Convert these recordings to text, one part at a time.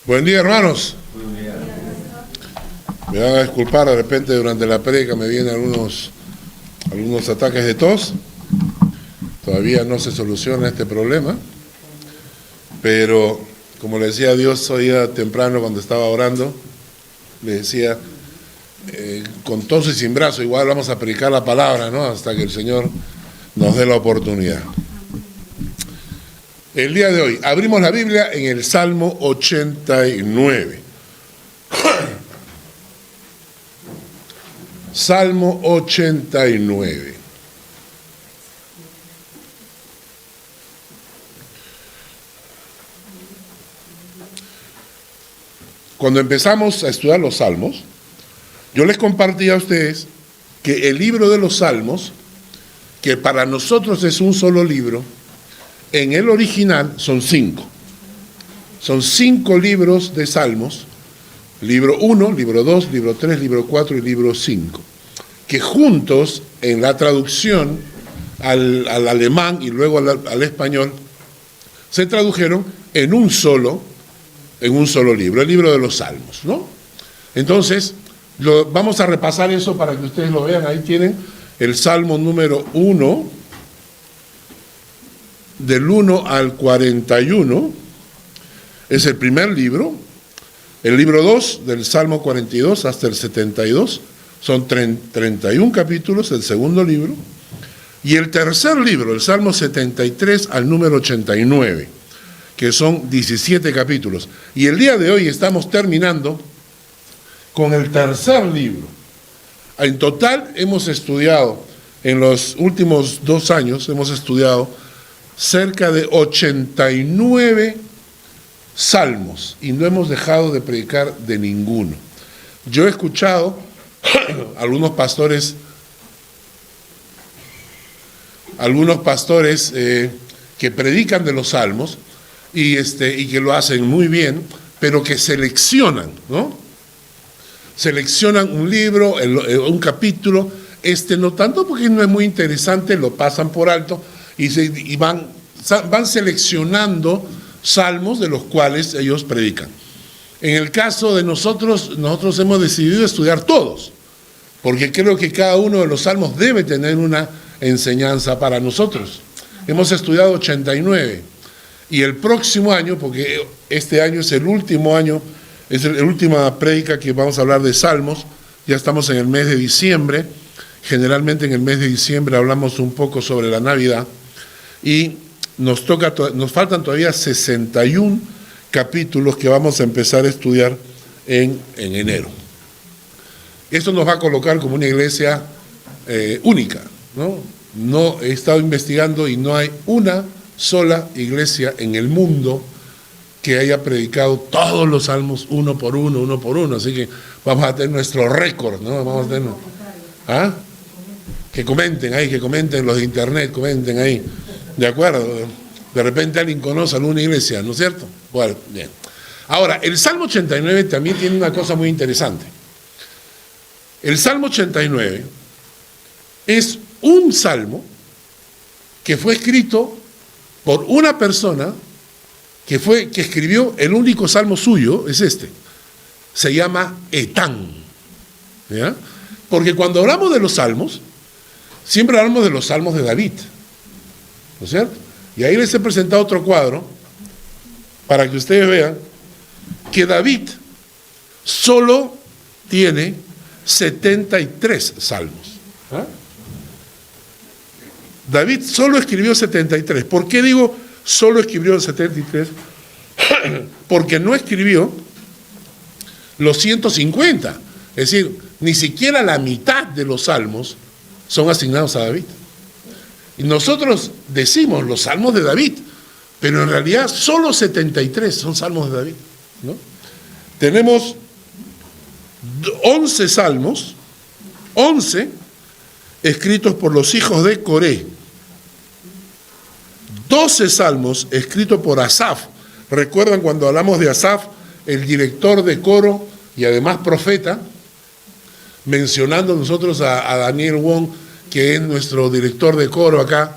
Buen día, hermanos. Buen día. Me van a disculpar, de repente durante la prédica me vienen algunos ataques de tos. Todavía no se soluciona este problema, pero como le decía a Dios hoy día temprano cuando estaba orando, le decía, con tos y sin brazo, igual vamos a predicar la palabra, ¿no? Hasta que el Señor nos dé la oportunidad. El día de hoy abrimos la Biblia en el Salmo 89. Salmo 89. Cuando empezamos a estudiar los Salmos, yo les compartí a ustedes que el libro de los Salmos, que para nosotros es un solo libro, en el original son 5. Son 5 libros de Salmos, libro 1, libro 2, libro 3, libro 4 y libro 5, que juntos en la traducción al alemán y luego al español se tradujeron en un solo libro, el libro de los Salmos, ¿no? Entonces, vamos a repasar eso para que ustedes lo vean. Ahí tienen el Salmo número 1, del 1 al 41, es el primer libro. El libro 2, del Salmo 42 hasta el 72, son 31 capítulos, el segundo libro. Y el tercer libro, el Salmo 73 al número 89, que son 17 capítulos. Y el día de hoy estamos terminando con el tercer libro. En total hemos estudiado, en los últimos 2 años, hemos estudiado cerca de 89 salmos y no hemos dejado de predicar de ninguno. Yo he escuchado algunos pastores que predican de los salmos y que lo hacen muy bien, pero que seleccionan, ¿no? Seleccionan un libro, un capítulo, no tanto porque no es muy interesante, lo pasan por alto y van seleccionando salmos de los cuales ellos predican. En el caso de nosotros hemos decidido estudiar todos, porque creo que cada uno de los salmos debe tener una enseñanza para nosotros. Hemos estudiado 89 y el próximo año, porque este año es el último año, es la última prédica que vamos a hablar de salmos, ya estamos en el mes de diciembre. Generalmente en el mes de diciembre hablamos un poco sobre la Navidad y nos faltan todavía 61 capítulos que vamos a empezar a estudiar en enero. Esto nos va a colocar como una iglesia única, ¿no? No he estado investigando y no hay una sola iglesia en el mundo que haya predicado todos los salmos uno por uno, así que vamos a tener nuestro récord, ¿no? Vamos a tener, ¿ah? Que comenten los de internet, comenten ahí. ¿De acuerdo? De repente alguien conoce alguna iglesia, ¿no es cierto? Bueno, bien. Ahora, el Salmo 89 también tiene una cosa muy interesante. El Salmo 89 es un salmo que fue escrito por una persona que escribió el único salmo suyo, es este. Se llama Etán. ¿Ya? Porque cuando hablamos de los salmos, siempre hablamos de los salmos de David, ¿no es cierto? Y ahí les he presentado otro cuadro para que ustedes vean que David solo tiene 73 salmos. ¿Ah? David solo escribió 73. ¿Por qué digo solo escribió 73? Porque no escribió los 150. Es decir, ni siquiera la mitad de los salmos son asignados a David. Y nosotros decimos los salmos de David, pero en realidad solo 73 son salmos de David, ¿no? Tenemos 11 salmos, 11 escritos por los hijos de Coré, 12 salmos escritos por Asaf. ¿Recuerdan cuando hablamos de Asaf, el director de coro y además profeta? Mencionando nosotros a Daniel Wong, que es nuestro director de coro acá,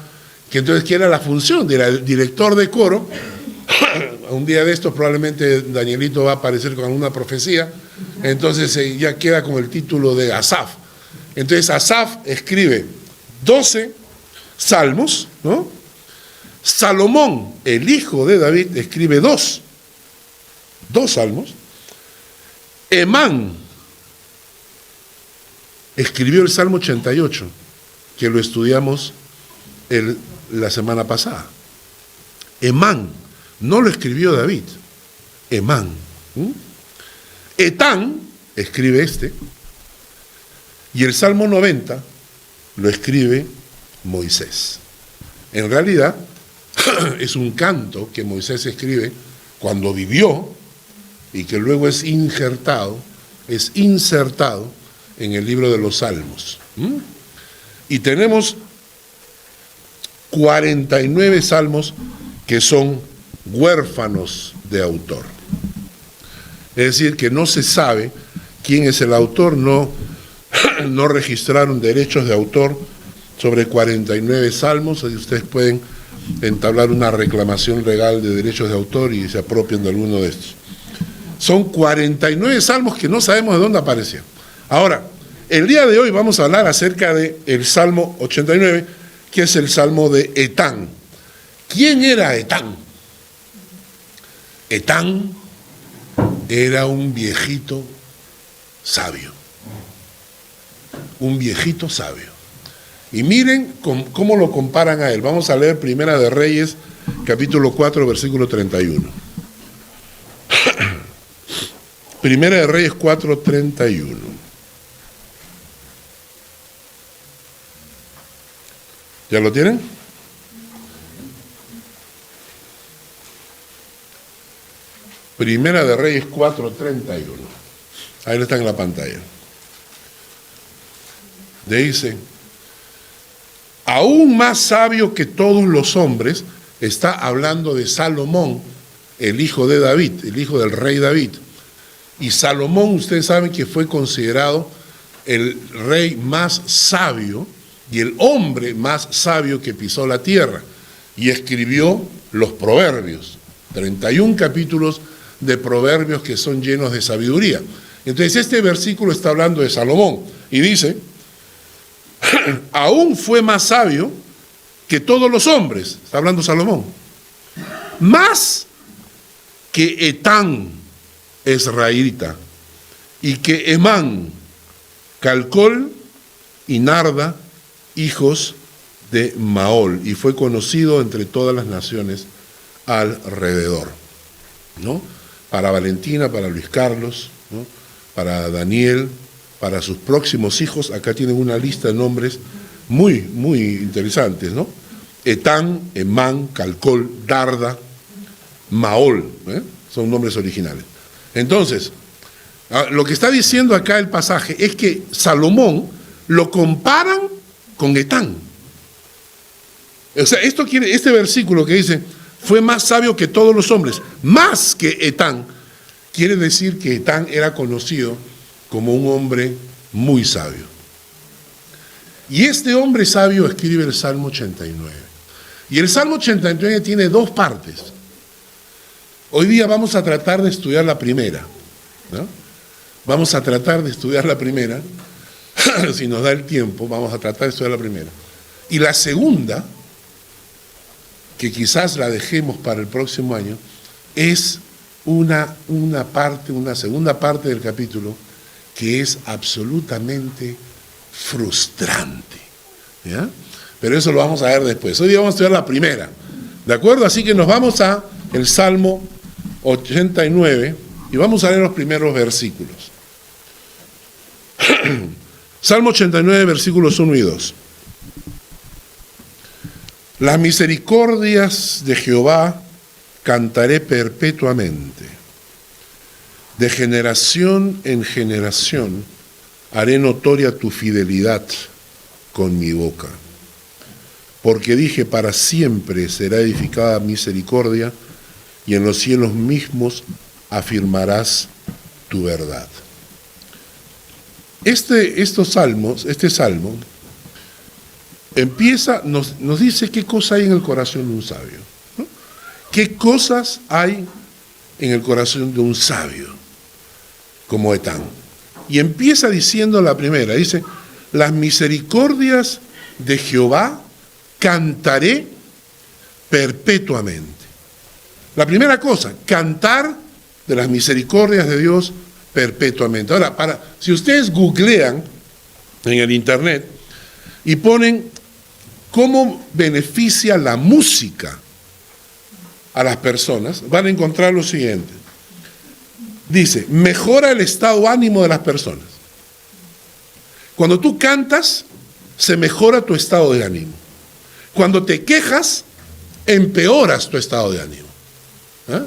que entonces que era la función del director de coro, un día de estos probablemente Danielito va a aparecer con alguna profecía, entonces ya queda con el título de Asaf. Entonces Asaf escribe 12 salmos, ¿no? Salomón, el hijo de David, escribe dos salmos. Emán escribió el Salmo 88, que lo estudiamos la semana pasada. Emán, no lo escribió David, Emán. Etán escribe y el Salmo 90 lo escribe Moisés. En realidad, es un canto que Moisés escribe cuando vivió y que luego es insertado en el libro de los Salmos. Y tenemos 49 salmos que son huérfanos de autor. Es decir, que no se sabe quién es el autor, no registraron derechos de autor sobre 49 salmos, y ustedes pueden entablar una reclamación legal de derechos de autor y se apropian de alguno de estos. Son 49 salmos que no sabemos de dónde aparecieron. Ahora, el día de hoy vamos a hablar acerca del Salmo 89, que es el Salmo de Etán. ¿Quién era Etán? Etán era un viejito sabio. Un viejito sabio. Y miren cómo lo comparan a él. Vamos a leer Primera de Reyes, capítulo 4, versículo 31. Primera de Reyes 4, 31. ¿Ya lo tienen? Primera de Reyes 4, 31. Ahí está en la pantalla. Dice: aún más sabio que todos los hombres, está hablando de Salomón, el hijo de David, el hijo del rey David. Y Salomón, ustedes saben que fue considerado el rey más sabio y el hombre más sabio que pisó la tierra. Y escribió los proverbios, 31 capítulos de proverbios que son llenos de sabiduría. Entonces este versículo está hablando de Salomón y dice: aún fue más sabio que todos los hombres, está hablando Salomón, más que Etán Esraelita, y que Emán, Calcol y Narda, hijos de Maol, y fue conocido entre todas las naciones alrededor, ¿no? Para Valentina, para Luis Carlos, ¿no? Para Daniel, para sus próximos hijos. Acá tienen una lista de nombres muy, muy interesantes, ¿no? Etán, Emán, Calcol, Darda, Maol, son nombres originales. Entonces, lo que está diciendo acá el pasaje es que Salomón lo comparan con Etán. O sea, este versículo que dice: fue más sabio que todos los hombres, más que Etán, quiere decir que Etán era conocido como un hombre muy sabio. Y este hombre sabio escribe el Salmo 89. Y el Salmo 89 tiene dos partes. Hoy día vamos a tratar de estudiar la primera, ¿no? Vamos a tratar de estudiar la primera, si nos da el tiempo, vamos a tratar de estudiar la primera. Y la segunda, que quizás la dejemos para el próximo año, es una segunda parte del capítulo que es absolutamente frustrante, ¿ya? Pero eso lo vamos a ver después. Hoy día vamos a estudiar la primera, ¿de acuerdo? Así que nos vamos a el Salmo 89 y vamos a leer los primeros versículos. Salmo 89, versículos 1 y 2. Las misericordias de Jehová cantaré perpetuamente. De generación en generación haré notoria tu fidelidad con mi boca. Porque dije: para siempre será edificada misericordia, y en los cielos mismos afirmarás tu verdad. Este salmo empieza, nos dice qué cosa hay en el corazón de un sabio, ¿no? ¿Qué cosas hay en el corazón de un sabio como Etán. Y empieza diciendo la primera, dice, las misericordias de Jehová cantaré perpetuamente. La primera cosa, cantar de las misericordias de Dios perpetuamente. Ahora, si ustedes googlean en el internet y ponen cómo beneficia la música a las personas, van a encontrar lo siguiente. Dice, mejora el estado de ánimo de las personas. Cuando tú cantas, se mejora tu estado de ánimo. Cuando te quejas, empeoras tu estado de ánimo. ¿Eh?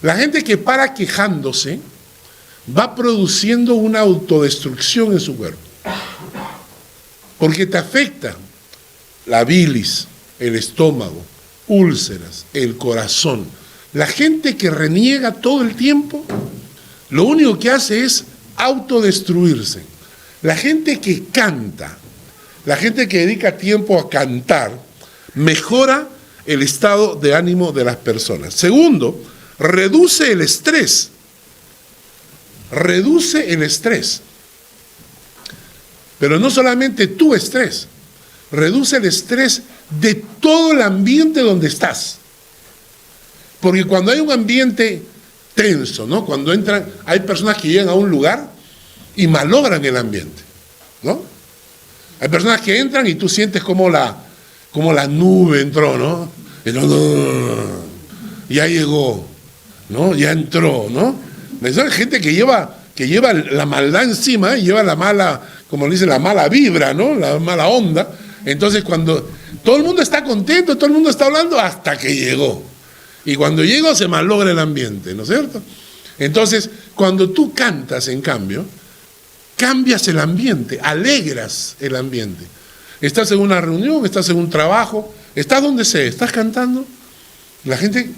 La gente que para quejándose va produciendo una autodestrucción en su cuerpo. Porque te afecta la bilis, el estómago, úlceras, el corazón. La gente que reniega todo el tiempo, lo único que hace es autodestruirse. La gente que canta, la gente que dedica tiempo a cantar, mejora el estado de ánimo de las personas. Segundo, reduce el estrés. Reduce el estrés. Pero no solamente tu estrés, reduce el estrés de todo el ambiente donde estás. Porque cuando hay un ambiente tenso, ¿no? Cuando entran, hay personas que llegan a un lugar y malogran el ambiente, ¿no? Hay personas que entran y tú sientes como la nube entró, ¿no? Ya llegó, ¿no? Ya entró, ¿no? Hay gente que lleva la maldad encima, lleva la mala, como dice, la mala vibra, ¿no? La mala onda. Entonces cuando todo el mundo está contento, todo el mundo está hablando hasta que llegó. Y cuando llegó se malogra el ambiente, ¿no es cierto? Entonces, cuando tú cantas, en cambio, cambias el ambiente, alegras el ambiente. Estás en una reunión, estás en un trabajo, estás donde sea, estás cantando. La gente,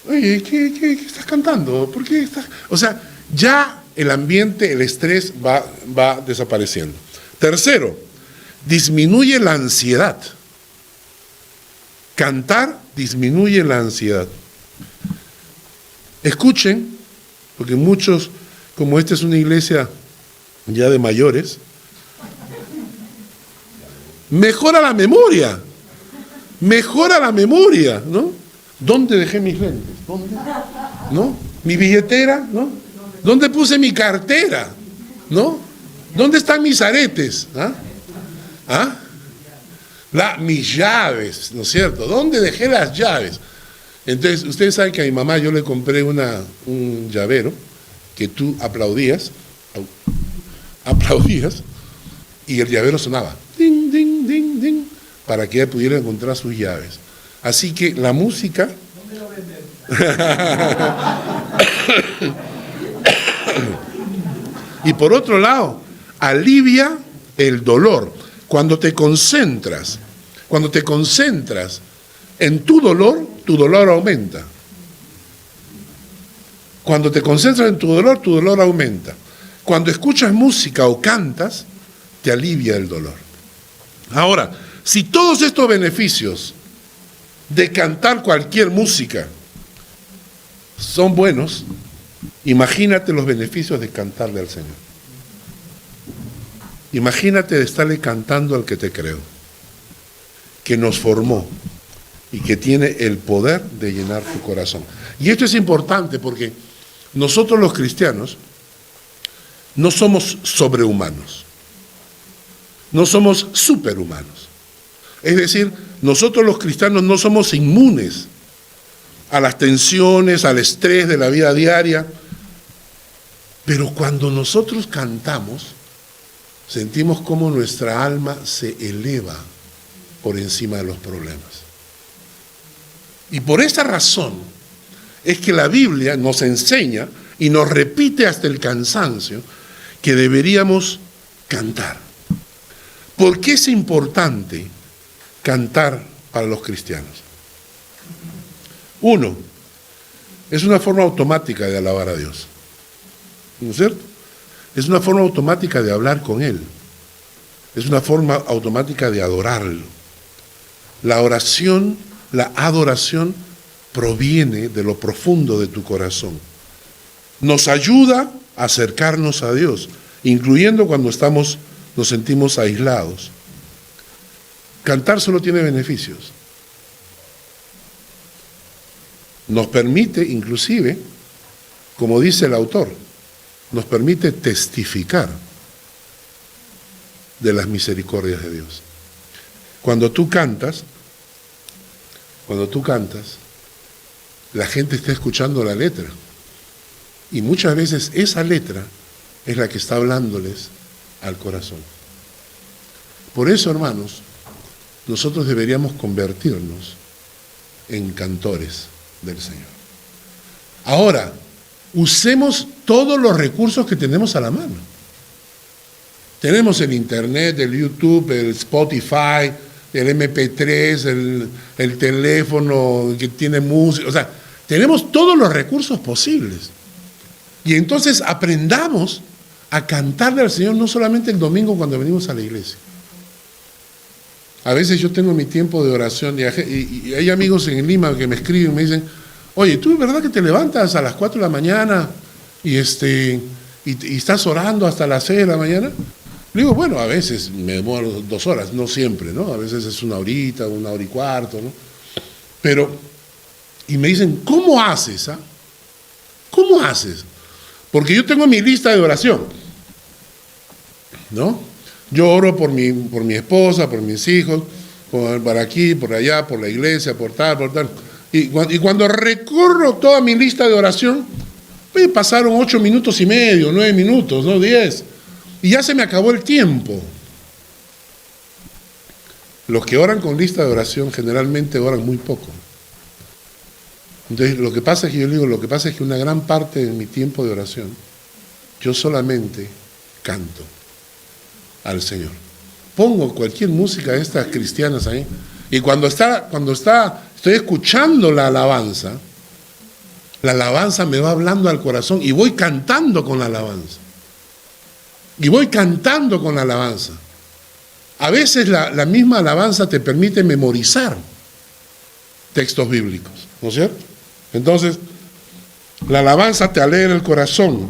oye, ¿qué estás cantando? ¿Por qué estás? O sea, ya el ambiente, el estrés va desapareciendo. Tercero, disminuye la ansiedad. Cantar disminuye la ansiedad. Escuchen, porque muchos, como esta es una iglesia ya de mayores, mejora la memoria, ¿no? ¿Dónde dejé mis lentes? ¿Dónde? ¿No? ¿Mi billetera? ¿No? ¿Dónde puse mi cartera? ¿No? ¿Dónde están mis aretes? Mis llaves, ¿no es cierto? ¿Dónde dejé las llaves? Entonces, ustedes saben que a mi mamá yo le compré un llavero que tú aplaudías, y el llavero sonaba, ding, ding, ding, ding, para que ella pudiera encontrar sus llaves. Así que la música... ¿Dónde lo venden? Y por otro lado, alivia el dolor. Cuando te concentras en tu dolor aumenta. Cuando te concentras en tu dolor aumenta. Cuando escuchas música o cantas, te alivia el dolor. Ahora, si todos estos beneficios de cantar cualquier música son buenos, imagínate los beneficios de cantarle al Señor. Imagínate de estarle cantando al que te creó, que nos formó y que tiene el poder de llenar tu corazón. Y esto es importante porque nosotros los cristianos no somos sobrehumanos, no somos superhumanos. Es decir, nosotros los cristianos no somos inmunes a las tensiones, al estrés de la vida diaria, pero cuando nosotros cantamos, sentimos cómo nuestra alma se eleva por encima de los problemas. Y por esa razón es que la Biblia nos enseña y nos repite hasta el cansancio que deberíamos cantar. ¿Por qué es importante cantar para los cristianos? Uno, es una forma automática de alabar a Dios, ¿no es cierto? Es una forma automática de hablar con Él. Es una forma automática de adorarlo. La oración, la adoración proviene de lo profundo de tu corazón. Nos ayuda a acercarnos a Dios, incluyendo cuando nos sentimos aislados. Cantar solo tiene beneficios. Nos permite, inclusive, como dice el autor, nos permite testificar de las misericordias de Dios. Cuando tú cantas, la gente está escuchando la letra. Y muchas veces esa letra es la que está hablándoles al corazón. Por eso, hermanos, nosotros deberíamos convertirnos en cantores del Señor. Ahora, usemos todos los recursos que tenemos a la mano. Tenemos el Internet, el YouTube, el Spotify, el MP3, el teléfono que tiene música. O sea, tenemos todos los recursos posibles. Y entonces aprendamos a cantarle al Señor no solamente el domingo cuando venimos a la iglesia. A veces yo tengo mi tiempo de oración y hay amigos en Lima que me escriben y me dicen, oye, ¿tú es verdad que te levantas a las 4 de la mañana y estás orando hasta las 6 de la mañana? Le digo, bueno, a veces me demoro 2 horas, no siempre, ¿no? A veces es 1 horita, 1 hora y cuarto, ¿no? Y me dicen, ¿cómo haces? Ah? ¿Cómo haces? Porque yo tengo mi lista de oración, ¿no? Yo oro por mi esposa, por mis hijos, por aquí, por allá, por la iglesia, por tal. Y cuando recorro toda mi lista de oración, pues pasaron 8 minutos y medio, 9 minutos, ¿no? 10. Y ya se me acabó el tiempo. Los que oran con lista de oración generalmente oran muy poco. Entonces, lo que pasa es que una gran parte de mi tiempo de oración, yo solamente canto al Señor. Pongo cualquier música de estas cristianas ahí, y cuando estoy escuchando la alabanza me va hablando al corazón y voy cantando con la alabanza. A veces la misma alabanza te permite memorizar textos bíblicos, ¿no es cierto? Entonces, la alabanza te alegra el corazón,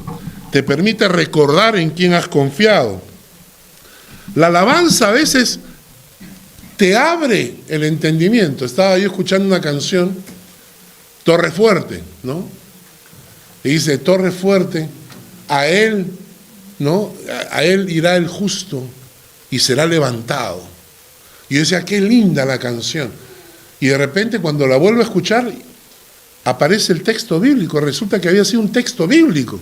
te permite recordar en quién has confiado. La alabanza a veces te abre el entendimiento. Estaba yo escuchando una canción, Torre Fuerte, ¿no? Y dice, Torre Fuerte, a él, ¿no? A él irá el justo y será levantado. Y yo decía, qué linda la canción. Y de repente cuando la vuelvo a escuchar, aparece el texto bíblico. Resulta que había sido un texto bíblico.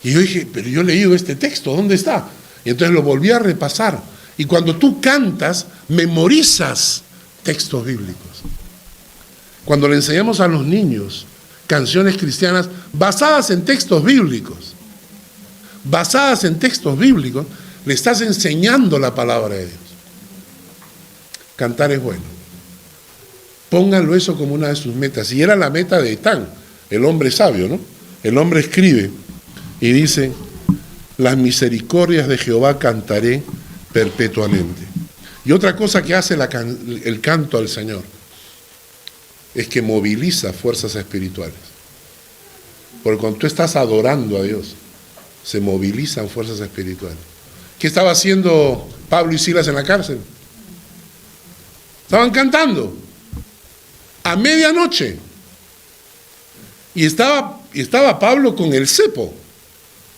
Y yo dije, pero yo he leído este texto, ¿dónde está? Y entonces lo volví a repasar. Y cuando tú cantas, memorizas textos bíblicos. Cuando le enseñamos a los niños canciones cristianas basadas en textos bíblicos, le estás enseñando la palabra de Dios. Cantar es bueno. Pónganlo eso como una de sus metas. Y era la meta de Etán, el hombre sabio, ¿no? El hombre escribe y dice, las misericordias de Jehová cantaré perpetuamente. Y otra cosa que hace el canto al Señor es que moviliza fuerzas espirituales. Porque cuando tú estás adorando a Dios, se movilizan fuerzas espirituales. ¿Qué estaba haciendo Pablo y Silas en la cárcel? Estaban cantando a medianoche. Y estaba Pablo con el cepo.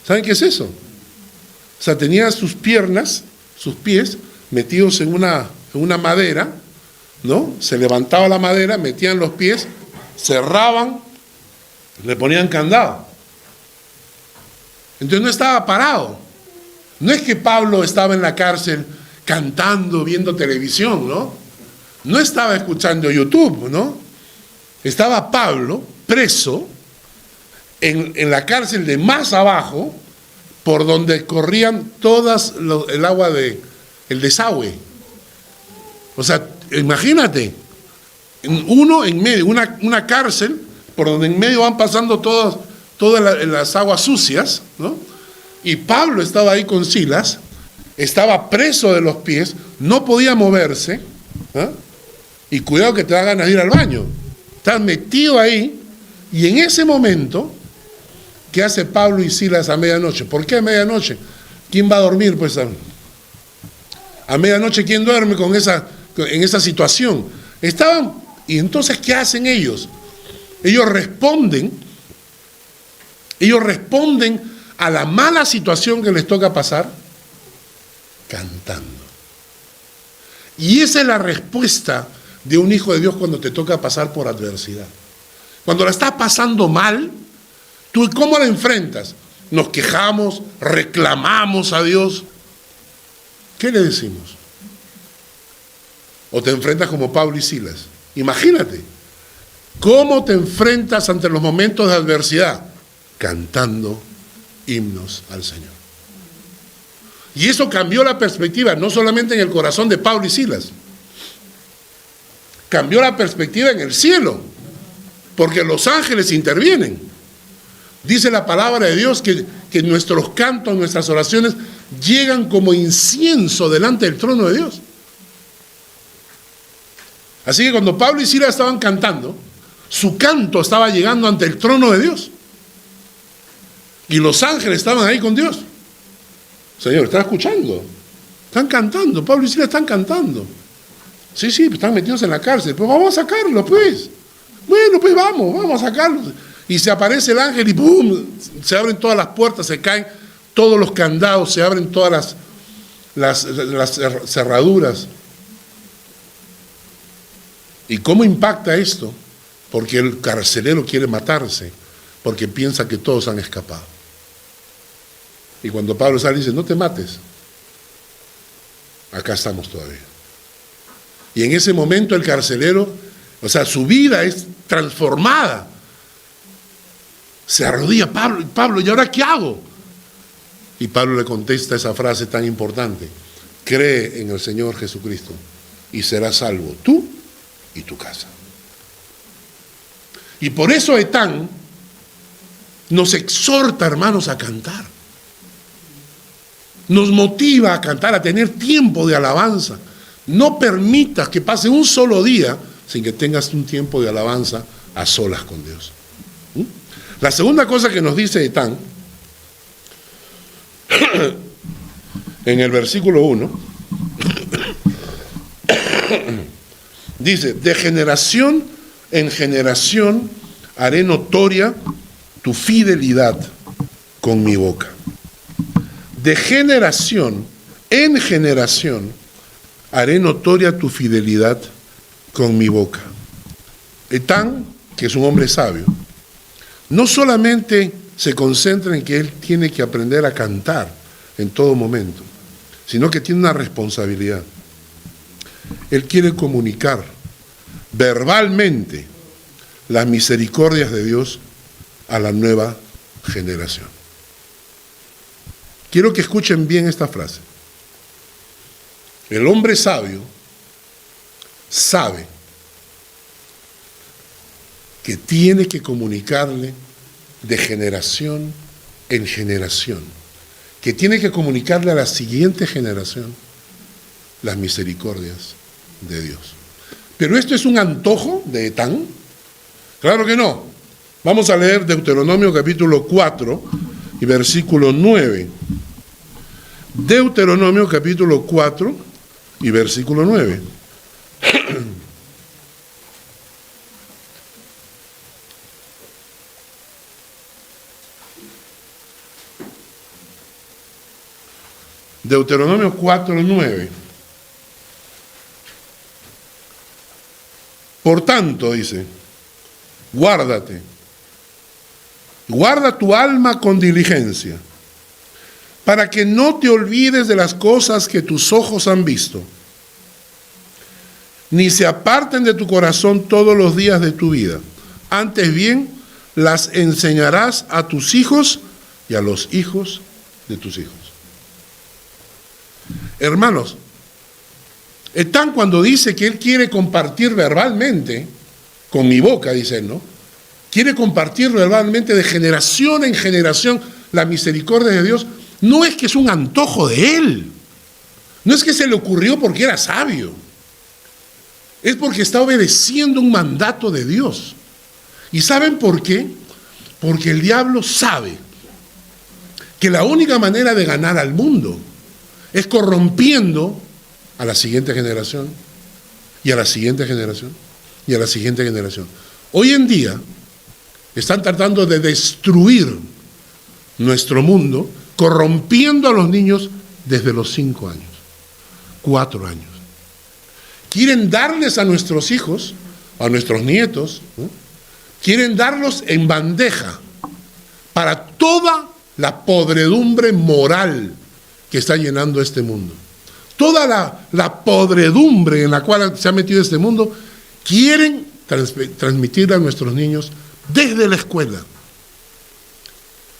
¿Saben qué es eso? O sea, tenía sus piernas, sus pies, metidos en una madera, ¿no? Se levantaba la madera, metían los pies, cerraban, le ponían candado. Entonces no estaba parado. No es que Pablo estaba en la cárcel cantando, viendo televisión, ¿no? No estaba escuchando YouTube, ¿no? Estaba Pablo preso en la cárcel de más abajo, por donde corrían todas el agua el desagüe. O sea, imagínate, uno en medio, una cárcel, por donde en medio van pasando todas las aguas sucias, ¿no? Y Pablo estaba ahí con Silas, estaba preso de los pies, no podía moverse, ¿eh? Y cuidado que te da ganas de ir al baño. Estás metido ahí, y en ese momento, ¿qué hace Pablo y Silas a medianoche? ¿Por qué a medianoche? ¿Quién va a dormir? Pues a medianoche, ¿quién duerme en esa situación? Y entonces, ¿qué hacen ellos? Ellos responden a la mala situación que les toca pasar cantando. Y esa es la respuesta de un hijo de Dios cuando te toca pasar por adversidad. Cuando la estás pasando mal, ¿tú cómo la enfrentas? Nos quejamos, reclamamos a Dios. ¿Qué le decimos? O te enfrentas como Pablo y Silas. Imagínate, ¿cómo te enfrentas ante los momentos de adversidad? Cantando himnos al Señor. Y eso cambió la perspectiva, no solamente en el corazón de Pablo y Silas, cambió la perspectiva en el cielo, porque los ángeles intervienen. Dice la palabra de Dios que nuestros cantos, nuestras oraciones llegan como incienso delante del trono de Dios. Así que cuando Pablo y Silas estaban cantando, su canto estaba llegando ante el trono de Dios. Y los ángeles estaban ahí con Dios. Señor, ¿están escuchando? Están cantando, Pablo y Silas están cantando. Sí, están metidos en la cárcel. Pues vamos a sacarlos, pues. Bueno, pues vamos a sacarlos. Y se aparece el ángel y ¡pum! Se abren todas las puertas, se caen todos los candados, se abren todas las cerraduras. ¿Y cómo impacta esto? Porque el carcelero quiere matarse, porque piensa que todos han escapado. Y cuando Pablo sale dice, no te mates, acá estamos todavía. Y en ese momento el carcelero, o sea, su vida es transformada. Se arrodilla Pablo, ¿y ahora qué hago? Y Pablo le contesta esa frase tan importante: cree en el Señor Jesucristo y serás salvo tú y tu casa. Y por eso Etán nos exhorta, hermanos, a cantar. Nos motiva a cantar, a tener tiempo de alabanza. No permitas que pase un solo día sin que tengas un tiempo de alabanza a solas con Dios. La segunda cosa que nos dice Etán, en el versículo 1, dice, de generación en generación haré notoria tu fidelidad con mi boca. De generación en generación haré notoria tu fidelidad con mi boca. Etán, que es un hombre sabio, no solamente se concentra en que él tiene que aprender a cantar en todo momento, sino que tiene una responsabilidad. Él quiere comunicar verbalmente las misericordias de Dios a la nueva generación. Quiero que escuchen bien esta frase. El hombre sabio sabe que tiene que comunicarle de generación en generación, que tiene que comunicarle a la siguiente generación las misericordias de Dios. ¿Pero esto es un antojo de Etán? Claro que no. Vamos a leer Deuteronomio capítulo 4 y versículo 9. Deuteronomio capítulo 4 y versículo 9. Deuteronomio 4, 9. Por tanto, dice, guarda tu alma con diligencia, para que no te olvides de las cosas que tus ojos han visto, ni se aparten de tu corazón todos los días de tu vida. Antes bien, las enseñarás a tus hijos y a los hijos de tus hijos. Hermanos, Etán, cuando dice que él quiere compartir verbalmente, con mi boca, dice él, ¿no? Quiere compartir verbalmente de generación en generación la misericordia de Dios. No es que es un antojo de él, no es que se le ocurrió porque era sabio. es porque está obedeciendo un mandato de Dios. ¿Y saben por qué? Porque el diablo sabe que la única manera de ganar al mundo es corrompiendo a la siguiente generación, y a la siguiente generación, y a la siguiente generación. Hoy en día están tratando de destruir nuestro mundo, corrompiendo a los niños desde los 5 años, 4 años. Quieren darles a nuestros hijos, a nuestros nietos, ¿no? Quieren darlos en bandeja para toda la podredumbre moral que está llenando este mundo. Toda la podredumbre en la cual se ha metido este mundo, quieren transmitirla a nuestros niños desde la escuela.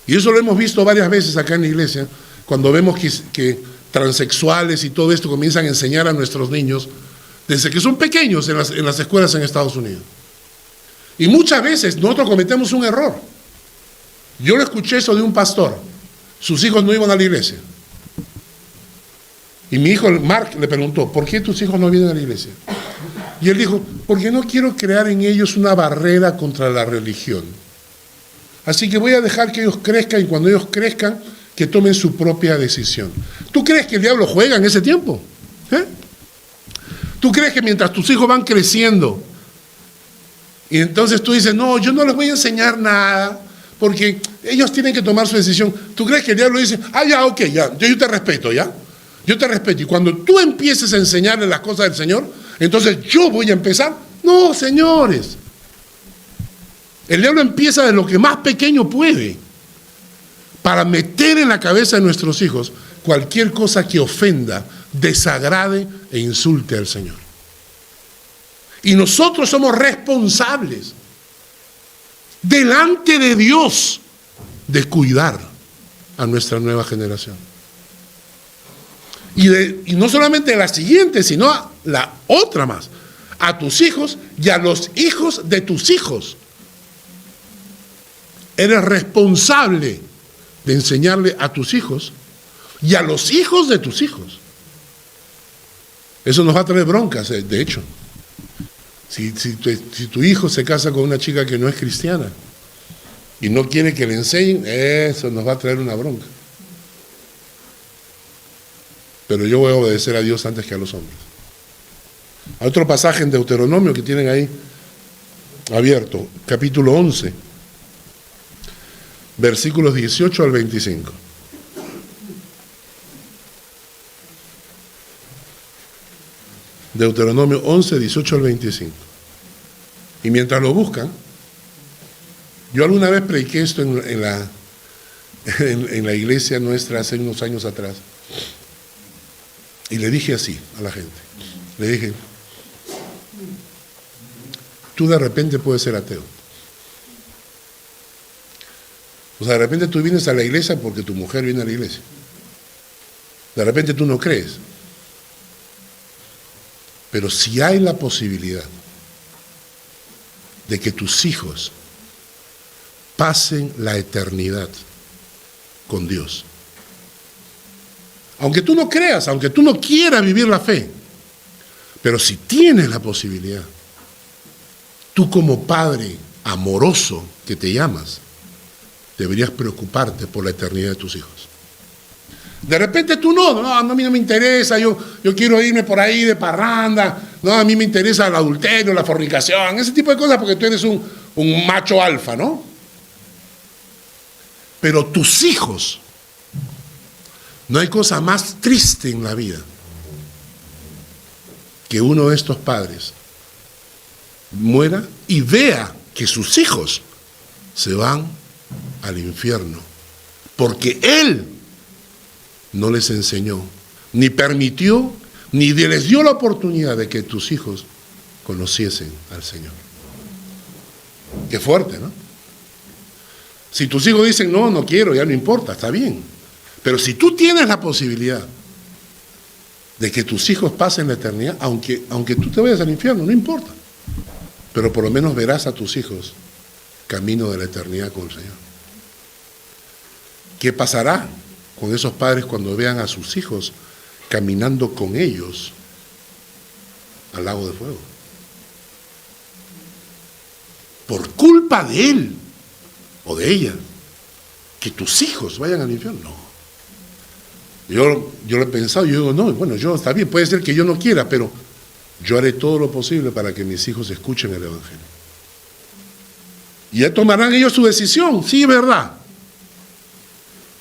Y eso lo hemos visto varias veces acá en la iglesia, cuando vemos que transexuales y todo esto comienzan a enseñar a nuestros niños desde que son pequeños en las escuelas en Estados Unidos. Y muchas veces nosotros cometemos un error. Yo lo escuché eso de un pastor. Sus hijos no iban a la iglesia. Y mi hijo Mark le preguntó, ¿por qué tus hijos no vienen a la iglesia? Y él dijo, porque no quiero crear en ellos una barrera contra la religión. Así que voy a dejar que ellos crezcan, y cuando ellos crezcan, que tomen su propia decisión. ¿Tú crees que el diablo juega en ese tiempo? ¿Tú crees que mientras tus hijos van creciendo, y entonces tú dices, no, yo no les voy a enseñar nada, porque ellos tienen que tomar su decisión? ¿Tú crees que el diablo dice, ya, ok, ya, yo te respeto, ya? Yo te respeto, y cuando tú empieces a enseñarles las cosas del Señor, entonces yo voy a empezar? No, señores. El diablo empieza de lo que más pequeño puede, para meter en la cabeza de nuestros hijos cualquier cosa que ofenda, desagrade e insulte al Señor. Y nosotros somos responsables delante de Dios de cuidar a nuestra nueva generación. Y no solamente a la siguiente, sino a la otra más, a tus hijos y a los hijos de tus hijos. Eres responsable de enseñarle a tus hijos y a los hijos de tus hijos. Eso nos va a traer broncas, de hecho. Si tu hijo se casa con una chica que no es cristiana y no quiere que le enseñen, eso nos va a traer una bronca. Pero yo voy a obedecer a Dios antes que a los hombres. Hay otro pasaje en Deuteronomio que tienen ahí abierto, capítulo 11, versículos 18 al 25. Deuteronomio 11, 18 al 25. Y mientras lo buscan, yo alguna vez prediqué esto en la iglesia nuestra hace unos años atrás. Y le dije así a la gente. Le dije, tú de repente puedes ser ateo. O sea, de repente tú vienes a la iglesia porque tu mujer viene a la iglesia. De repente tú no crees. Pero si hay la posibilidad de que tus hijos pasen la eternidad con Dios, aunque tú no creas, aunque tú no quieras vivir la fe, pero si tienes la posibilidad, tú como padre amoroso que te llamas, deberías preocuparte por la eternidad de tus hijos. De repente tú a mí no me interesa, yo quiero irme por ahí de parranda, a mí me interesa el adulterio, la fornicación, ese tipo de cosas porque tú eres un macho alfa, ¿no? Pero tus hijos, no hay cosa más triste en la vida que uno de estos padres muera y vea que sus hijos se van al infierno porque él no les enseñó, ni permitió, ni les dio la oportunidad de que tus hijos conociesen al Señor. Qué fuerte, ¿no? Si tus hijos dicen, no quiero, ya no importa, está bien. Pero si tú tienes la posibilidad de que tus hijos pasen la eternidad, aunque tú te vayas al infierno, no importa. Pero por lo menos verás a tus hijos camino de la eternidad con el Señor. ¿Qué pasará con esos padres cuando vean a sus hijos caminando con ellos al lago de fuego? por culpa de él o de ella, que tus hijos vayan al infierno. No. Yo lo he pensado, yo digo, no, bueno, yo está bien, puede ser que yo no quiera, pero yo haré todo lo posible para que mis hijos escuchen el Evangelio. Y ya tomarán ellos su decisión, sí, verdad.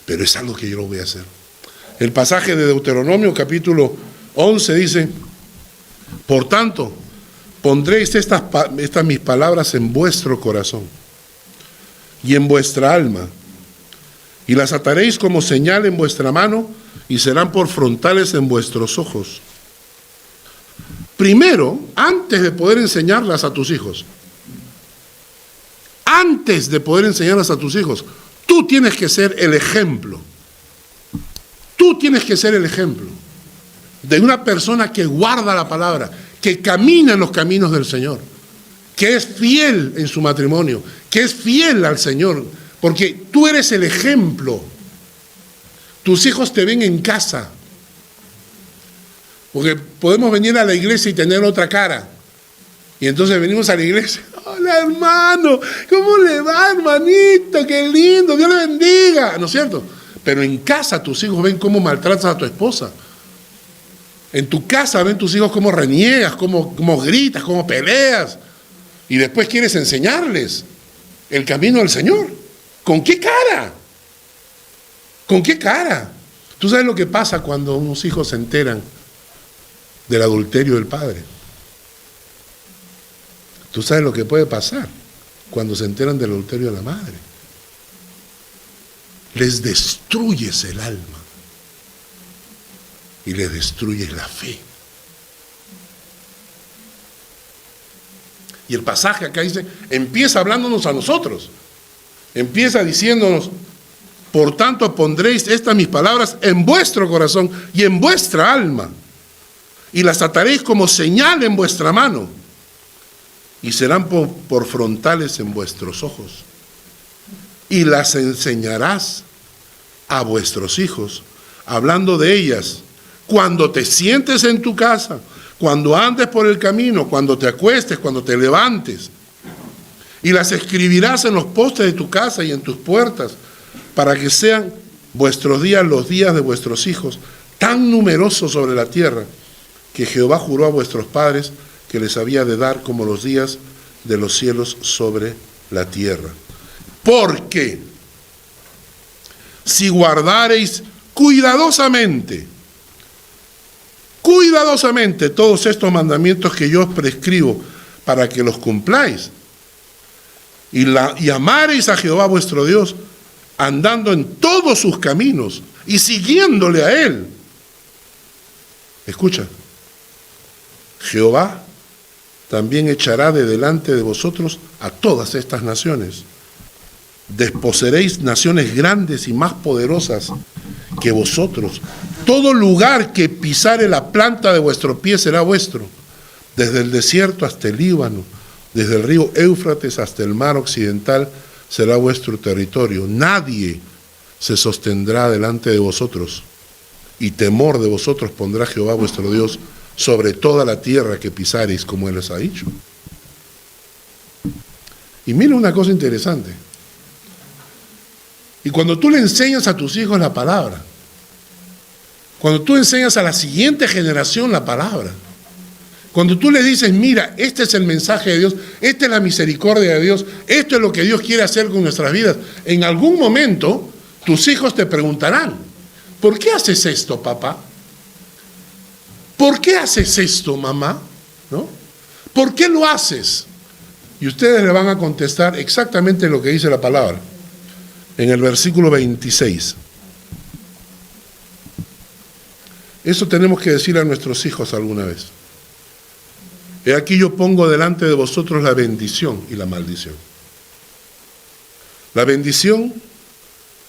Pero es algo que yo lo voy a hacer. El pasaje de Deuteronomio capítulo 11 dice, por tanto, pondréis estas mis palabras en vuestro corazón y en vuestra alma, y las ataréis como señal en vuestra mano, y serán por frontales en vuestros ojos. Primero, antes de poder enseñarlas a tus hijos, tú tienes que ser el ejemplo. Tú tienes que ser el ejemplo de una persona que guarda la palabra, que camina en los caminos del Señor, que es fiel en su matrimonio, que es fiel al Señor, porque tú eres el ejemplo. Tus hijos te ven en casa. Porque podemos venir a la iglesia y tener otra cara. Y entonces venimos a la iglesia. Hola, hermano. ¿Cómo le va, hermanito? Qué lindo. Dios le bendiga. ¿No es cierto? Pero en casa tus hijos ven cómo maltratas a tu esposa. En tu casa ven tus hijos cómo reniegas, cómo gritas, cómo peleas. Y después quieres enseñarles el camino del Señor. ¿Con qué cara? ¿Con qué cara? ¿Tú sabes lo que pasa cuando unos hijos se enteran del adulterio del padre? ¿Tú sabes lo que puede pasar cuando se enteran del adulterio de la madre? Les destruyes el alma y les destruyes la fe. Y el pasaje acá dice, empieza hablándonos a nosotros, empieza diciéndonos, por tanto pondréis estas mis palabras en vuestro corazón y en vuestra alma, y las ataréis como señal en vuestra mano, y serán por frontales en vuestros ojos, y las enseñarás a vuestros hijos, hablando de ellas, cuando te sientes en tu casa, cuando andes por el camino, cuando te acuestes, cuando te levantes, y las escribirás en los postes de tu casa y en tus puertas, para que sean vuestros días los días de vuestros hijos, tan numerosos sobre la tierra, que Jehová juró a vuestros padres que les había de dar como los días de los cielos sobre la tierra. Porque si guardareis cuidadosamente todos estos mandamientos que yo os prescribo para que los cumpláis, y amareis a Jehová vuestro Dios, andando en todos sus caminos y siguiéndole a Él. Escucha, Jehová también echará de delante de vosotros a todas estas naciones. Desposeeréis naciones grandes y más poderosas que vosotros. Todo lugar que pisare la planta de vuestro pie será vuestro, desde el desierto hasta el Líbano, desde el río Éufrates hasta el mar occidental, será vuestro territorio. Nadie se sostendrá delante de vosotros, y temor de vosotros pondrá Jehová vuestro Dios sobre toda la tierra que pisareis, como Él les ha dicho. Y mira una cosa interesante. Y cuando tú le enseñas a tus hijos la palabra, cuando tú enseñas a la siguiente generación la palabra, cuando tú le dices, mira, este es el mensaje de Dios, esta es la misericordia de Dios, esto es lo que Dios quiere hacer con nuestras vidas, en algún momento tus hijos te preguntarán, ¿por qué haces esto, papá? ¿Por qué haces esto, mamá? ¿No? ¿Por qué lo haces? Y ustedes le van a contestar exactamente lo que dice la palabra, en el versículo 26. Eso tenemos que decir a nuestros hijos alguna vez. He aquí yo pongo delante de vosotros la bendición y la maldición. La bendición,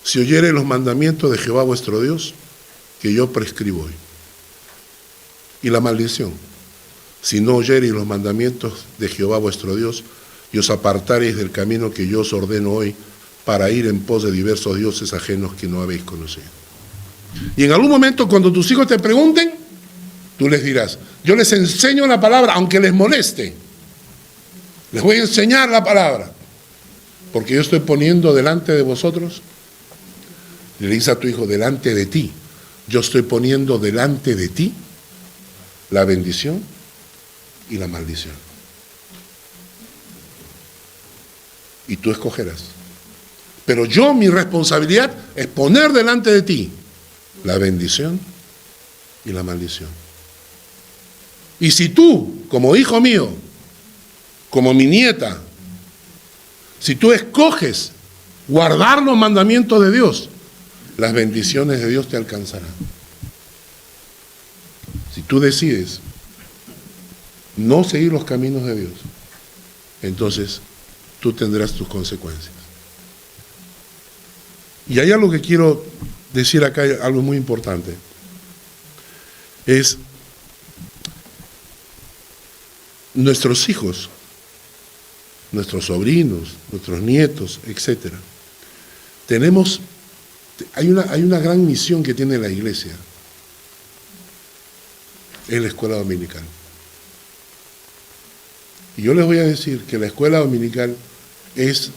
si oyere los mandamientos de Jehová vuestro Dios, que yo prescribo hoy. Y la maldición, si no oyereis los mandamientos de Jehová vuestro Dios, y os apartareis del camino que yo os ordeno hoy, para ir en pos de diversos dioses ajenos que no habéis conocido. Y en algún momento, cuando tus hijos te pregunten, tú les dirás, yo les enseño la palabra, aunque les moleste. Les voy a enseñar la palabra. Porque yo estoy poniendo delante de vosotros, le dice a tu hijo, delante de ti, yo estoy poniendo delante de ti la bendición y la maldición. Y tú escogerás. Pero yo, mi responsabilidad es poner delante de ti la bendición y la maldición. Y si tú, como hijo mío, como mi nieta, si tú escoges guardar los mandamientos de Dios, las bendiciones de Dios te alcanzarán. Si tú decides no seguir los caminos de Dios, entonces tú tendrás tus consecuencias. Y hay algo que quiero decir acá, algo muy importante. Es nuestros hijos, nuestros sobrinos, nuestros nietos, etcétera. Hay una gran misión que tiene la iglesia, es la escuela dominical. Y yo les voy a decir que la escuela dominical es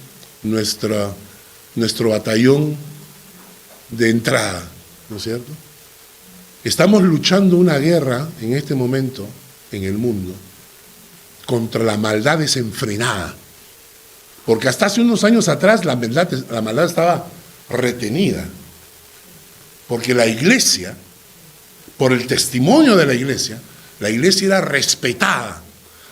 nuestro batallón de entrada, ¿no es cierto? Estamos luchando una guerra en este momento en el mundo contra la maldad desenfrenada. Porque hasta hace unos años atrás la maldad estaba retenida. Porque la iglesia, por el testimonio de la iglesia era respetada.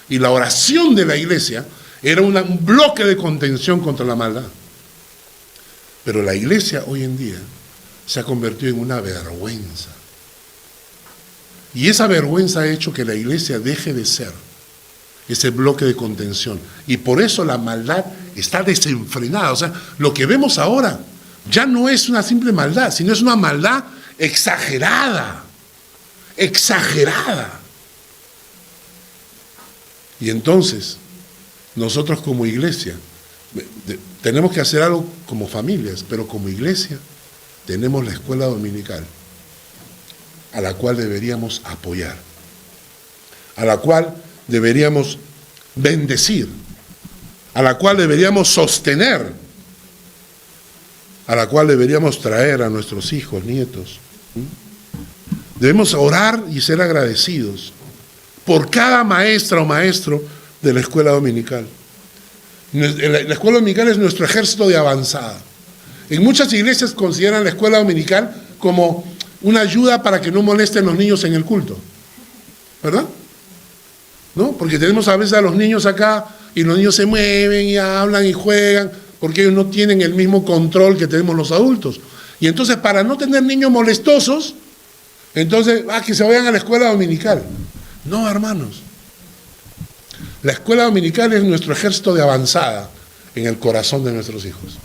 Y la oración de la iglesia era un bloque de contención contra la maldad. Pero la iglesia hoy en día se ha convertido en una vergüenza. Y esa vergüenza ha hecho que la iglesia deje de ser ese bloque de contención. Y por eso la maldad está desenfrenada. O sea, lo que vemos ahora ya no es una simple maldad, sino es una maldad exagerada. Exagerada. Y entonces, nosotros como iglesia, tenemos que hacer algo como familias, pero como iglesia tenemos la escuela dominical, a la cual deberíamos apoyar, a la cual deberíamos bendecir, a la cual deberíamos sostener, a la cual deberíamos traer a nuestros hijos, nietos. Debemos orar y ser agradecidos por cada maestra o maestro de la escuela dominical. La escuela dominical es nuestro ejército de avanzada. En muchas iglesias consideran la escuela dominical como una ayuda para que no molesten los niños en el culto, ¿verdad? ¿No? Porque tenemos a veces a los niños acá y los niños se mueven y hablan y juegan porque ellos no tienen el mismo control que tenemos los adultos. Y entonces, para no tener niños molestosos, entonces, que se vayan a la escuela dominical. No, hermanos. La escuela dominical es nuestro ejército de avanzada en el corazón de nuestros hijos.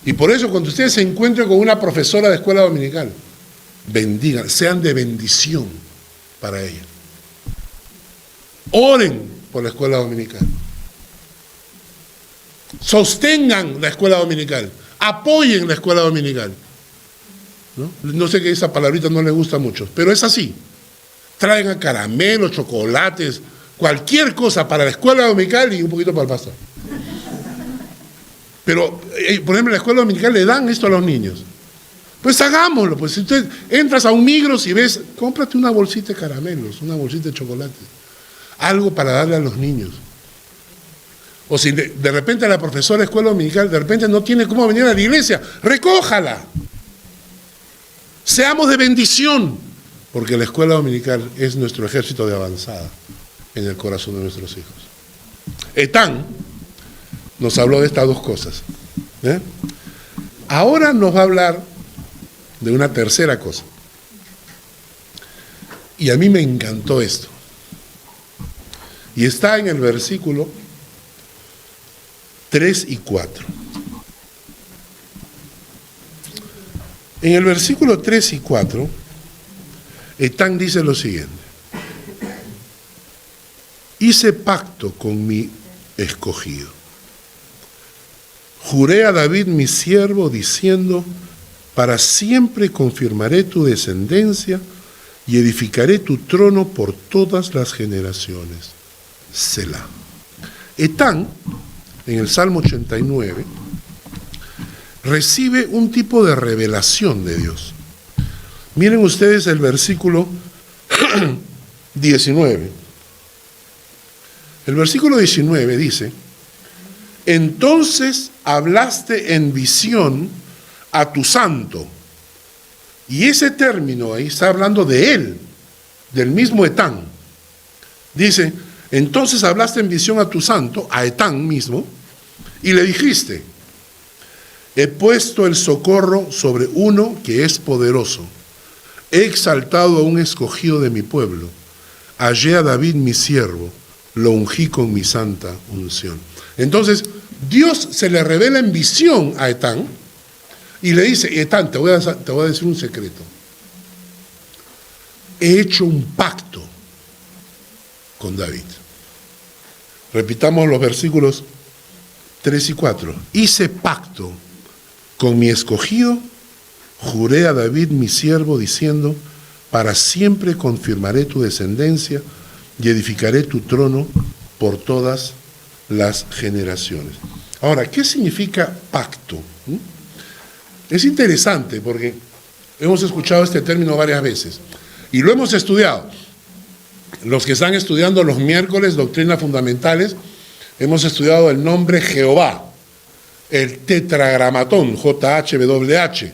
Y por eso, cuando ustedes se encuentren con una profesora de escuela dominical, bendigan, sean de bendición para ella. Oren por la escuela dominical. Sostengan la escuela dominical. Apoyen la escuela dominical. No sé que esa palabrita no le gusta mucho, pero es así. Traigan caramelos, chocolates, cualquier cosa para la escuela dominical y un poquito para el pastor. Pero, por ejemplo, en la escuela dominical le dan esto a los niños. Pues hagámoslo. Pues si usted entras a un Migros y ves, cómprate una bolsita de caramelos, una bolsita de chocolates. Algo para darle a los niños. O si de repente la profesora de escuela dominical de repente no tiene cómo venir a la iglesia, recójala. Seamos de bendición, porque la escuela dominical es nuestro ejército de avanzada en el corazón de nuestros hijos. Etán nos habló de estas dos cosas. Ahora nos va a hablar de una tercera cosa. Y a mí me encantó esto. Y está en el versículo 3 y 4. En el versículo 3 y 4, Etán dice lo siguiente: hice pacto con mi escogido. Juré a David mi siervo diciendo: para siempre confirmaré tu descendencia y edificaré tu trono por todas las generaciones. Selah. Etán, en el Salmo 89, recibe un tipo de revelación de Dios. Miren ustedes el versículo 19. El versículo 19 dice: entonces hablaste en visión a tu santo. Y ese término ahí está hablando de él, del mismo Etán. Dice, entonces hablaste en visión a tu santo, a Etán mismo, y le dijiste: he puesto el socorro sobre uno que es poderoso. He exaltado a un escogido de mi pueblo. Hallé a David mi siervo, lo ungí con mi santa unción. Entonces, Dios se le revela en visión a Etán y le dice: Etán, te voy a decir un secreto. He hecho un pacto con David. Repitamos los versículos 3 y 4. Hice pacto con mi escogido, juré a David mi siervo, diciendo: para siempre confirmaré tu descendencia y edificaré tu trono por todas las generaciones. Ahora, ¿qué significa pacto? Es interesante porque hemos escuchado este término varias veces y lo hemos estudiado. Los que están estudiando los miércoles doctrinas fundamentales, hemos estudiado el nombre Jehová, el tetragramatón, JHWH,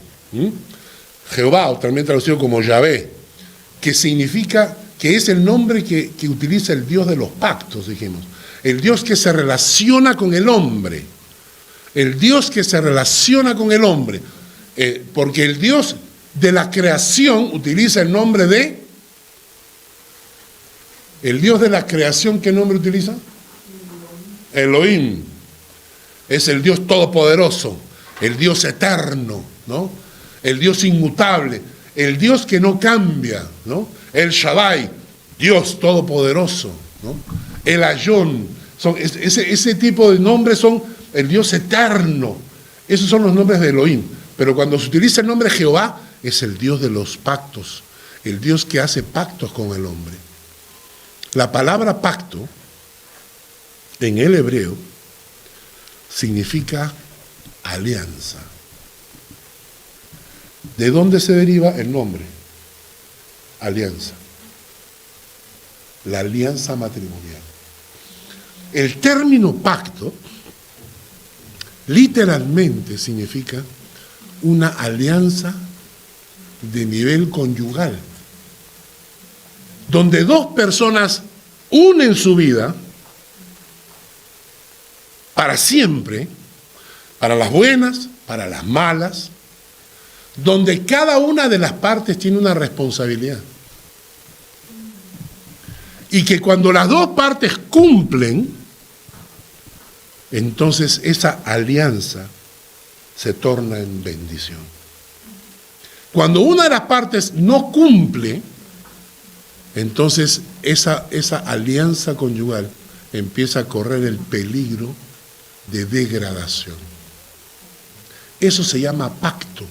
Jehová, o también traducido como Yahvé, que significa, que es el nombre que utiliza el Dios de los pactos, dijimos. El Dios que se relaciona con el hombre. El Dios que se relaciona con el hombre. Porque el Dios de la creación utiliza el nombre de... ¿El Dios de la creación qué nombre utiliza? Elohim. Es el Dios todopoderoso, el Dios eterno, ¿no? El Dios inmutable, el Dios que no cambia, ¿no? El Shaddai, Dios todopoderoso, ¿no? El Ayón, ese tipo de nombres son el Dios eterno. Esos son los nombres de Elohim. Pero cuando se utiliza el nombre de Jehová, es el Dios de los pactos, el Dios que hace pactos con el hombre. La palabra pacto, en el hebreo, significa alianza. ¿De dónde se deriva el nombre? Alianza. La alianza matrimonial. El término pacto literalmente significa una alianza de nivel conyugal, donde dos personas unen su vida para siempre, para las buenas, para las malas, donde cada una de las partes tiene una responsabilidad. Y que cuando las dos partes cumplen, entonces esa alianza se torna en bendición. Cuando una de las partes no cumple, entonces esa alianza conyugal empieza a correr el peligro de degradación. Eso se llama pacto.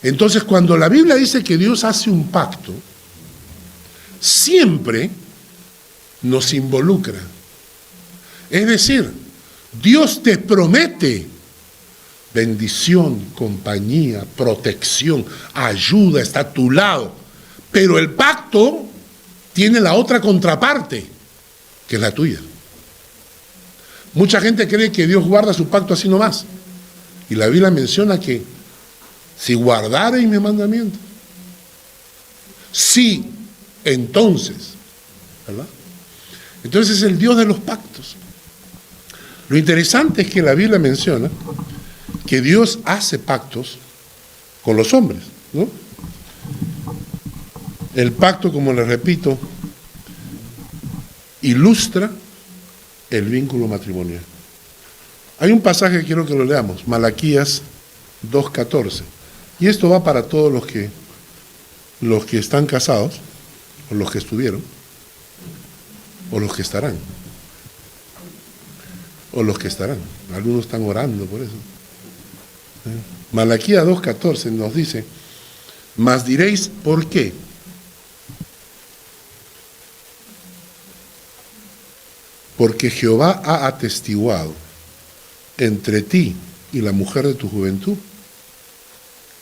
Entonces, cuando la Biblia dice que Dios hace un pacto, siempre nos involucra. Es decir, Dios te promete bendición, compañía, protección, ayuda, está a tu lado. Pero el pacto tiene la otra contraparte, que es la tuya. Mucha gente cree que Dios guarda su pacto así nomás. Y la Biblia menciona que si guardareis mis mandamientos, sí, entonces, ¿verdad? Entonces es el Dios de los pactos. Lo interesante es que la Biblia menciona que Dios hace pactos con los hombres, ¿no? El pacto, como les repito, ilustra el vínculo matrimonial. Hay un pasaje que quiero que lo leamos, Malaquías 2:14. Y esto va para todos los que están casados, o los que estuvieron, o los que estarán. O los que estarán. Algunos están orando por eso. Malaquías 2:14 nos dice: mas diréis, ¿por qué? Porque Jehová ha atestiguado entre ti y la mujer de tu juventud,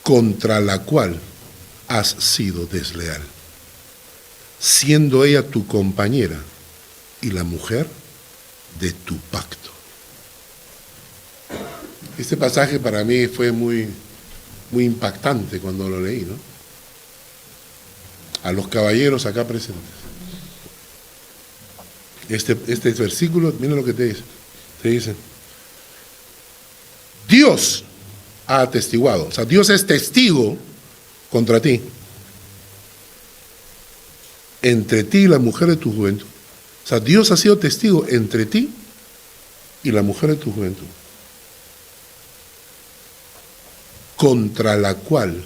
contra la cual has sido desleal, siendo ella tu compañera y la mujer de tu pacto. Este pasaje para mí fue muy impactante cuando lo leí, ¿no? A los caballeros acá presentes. Este versículo, miren lo que te dice. Te dice, Dios ha atestiguado, o sea, Dios es testigo contra ti, entre ti y la mujer de tu juventud. O sea, Dios ha sido testigo entre ti y la mujer de tu juventud, contra la cual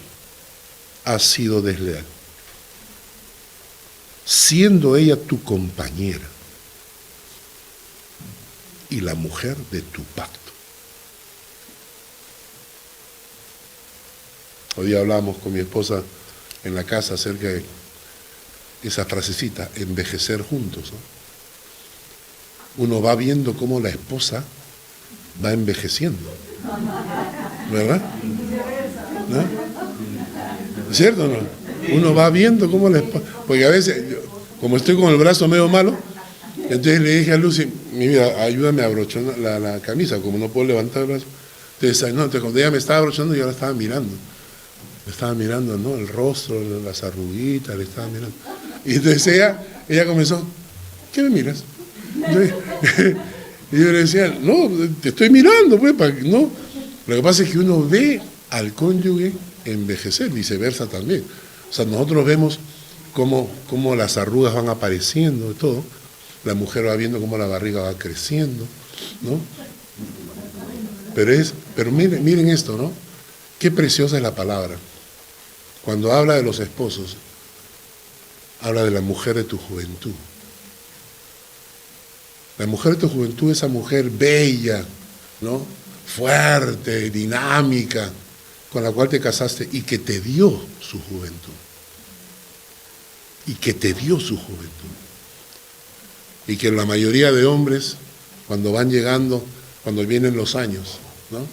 has sido desleal, siendo ella tu compañera y la mujer de tu pacto. Hoy día hablábamos con mi esposa en la casa acerca de esa frasecita, envejecer juntos, ¿no? Uno va viendo cómo la esposa va envejeciendo, ¿verdad? ¿No? ¿Es cierto o no? Uno va viendo cómo la esposa, porque a veces, como estoy con el brazo medio malo, entonces le dije a Lucy, mi vida, ayúdame a abrochar la camisa, como no puedo levantar el brazo. Entonces cuando ella me estaba abrochando, yo la estaba mirando. Le estaba mirando, ¿no? El rostro, las arruguitas, le estaba mirando. Y entonces ella comenzó, ¿qué me miras? Y yo le decía, no, te estoy mirando, pues, no. Lo que pasa es que uno ve al cónyuge envejecer, viceversa también. O sea, nosotros vemos cómo las arrugas van apareciendo y todo. La mujer va viendo cómo la barriga va creciendo, ¿no? Pero miren esto, ¿no? Qué preciosa es la palabra. Cuando habla de los esposos, habla de la mujer de tu juventud. La mujer de tu juventud, esa mujer bella, ¿no? Fuerte, dinámica, con la cual te casaste y que te dio su juventud. Y que te dio su juventud. Y que la mayoría de hombres, cuando van llegando, cuando vienen los años, ¿no?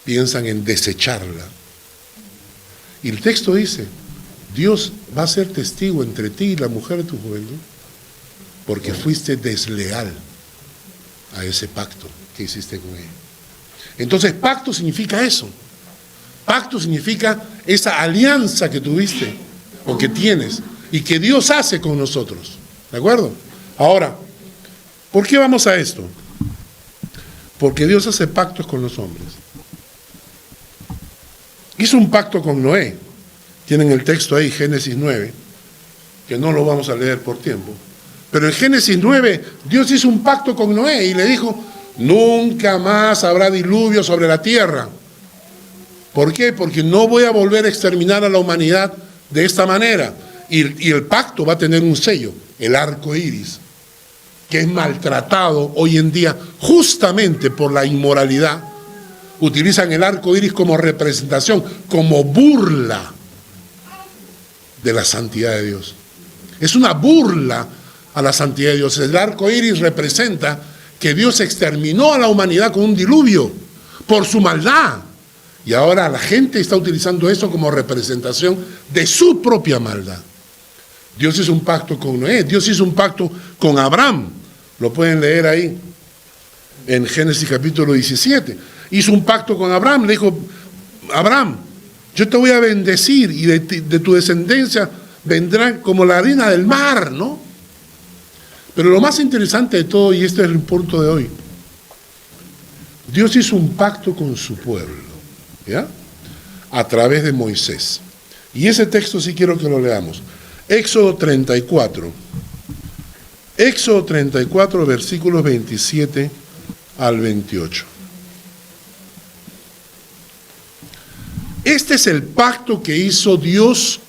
Piensan en desecharla. Y el texto dice, Dios va a ser testigo entre ti y la mujer de tu juventud, porque fuiste desleal a ese pacto que hiciste con ella. Entonces, pacto significa eso. Pacto significa esa alianza que tuviste o que tienes y que Dios hace con nosotros. ¿De acuerdo? Ahora, ¿por qué vamos a esto? Porque Dios hace pactos con los hombres. Hizo un pacto con Noé. Tienen el texto ahí, Génesis 9, que no lo vamos a leer por tiempo. Pero en Génesis 9, Dios hizo un pacto con Noé y le dijo, nunca más habrá diluvio sobre la tierra. ¿Por qué? Porque no voy a volver a exterminar a la humanidad de esta manera. Y el pacto va a tener un sello, el arco iris, que es maltratado hoy en día justamente por la inmoralidad. Utilizan el arco iris como representación, como burla de la santidad de Dios. Es una burla a la santidad de Dios. El arco iris representa que Dios exterminó a la humanidad con un diluvio por su maldad. Y ahora la gente está utilizando eso como representación de su propia maldad. Dios hizo un pacto con Noé, Dios hizo un pacto con Abraham. Lo pueden leer ahí en Génesis capítulo 17. Hizo un pacto con Abraham, le dijo, Abraham, yo te voy a bendecir y de tu descendencia vendrán como la harina del mar, ¿no? Pero lo más interesante de todo, y este es el punto de hoy, Dios hizo un pacto con su pueblo, ¿ya? A través de Moisés. Y ese texto sí quiero que lo leamos. Éxodo 34. Éxodo 34, versículos 27 al 28. Este es el pacto que hizo Dios,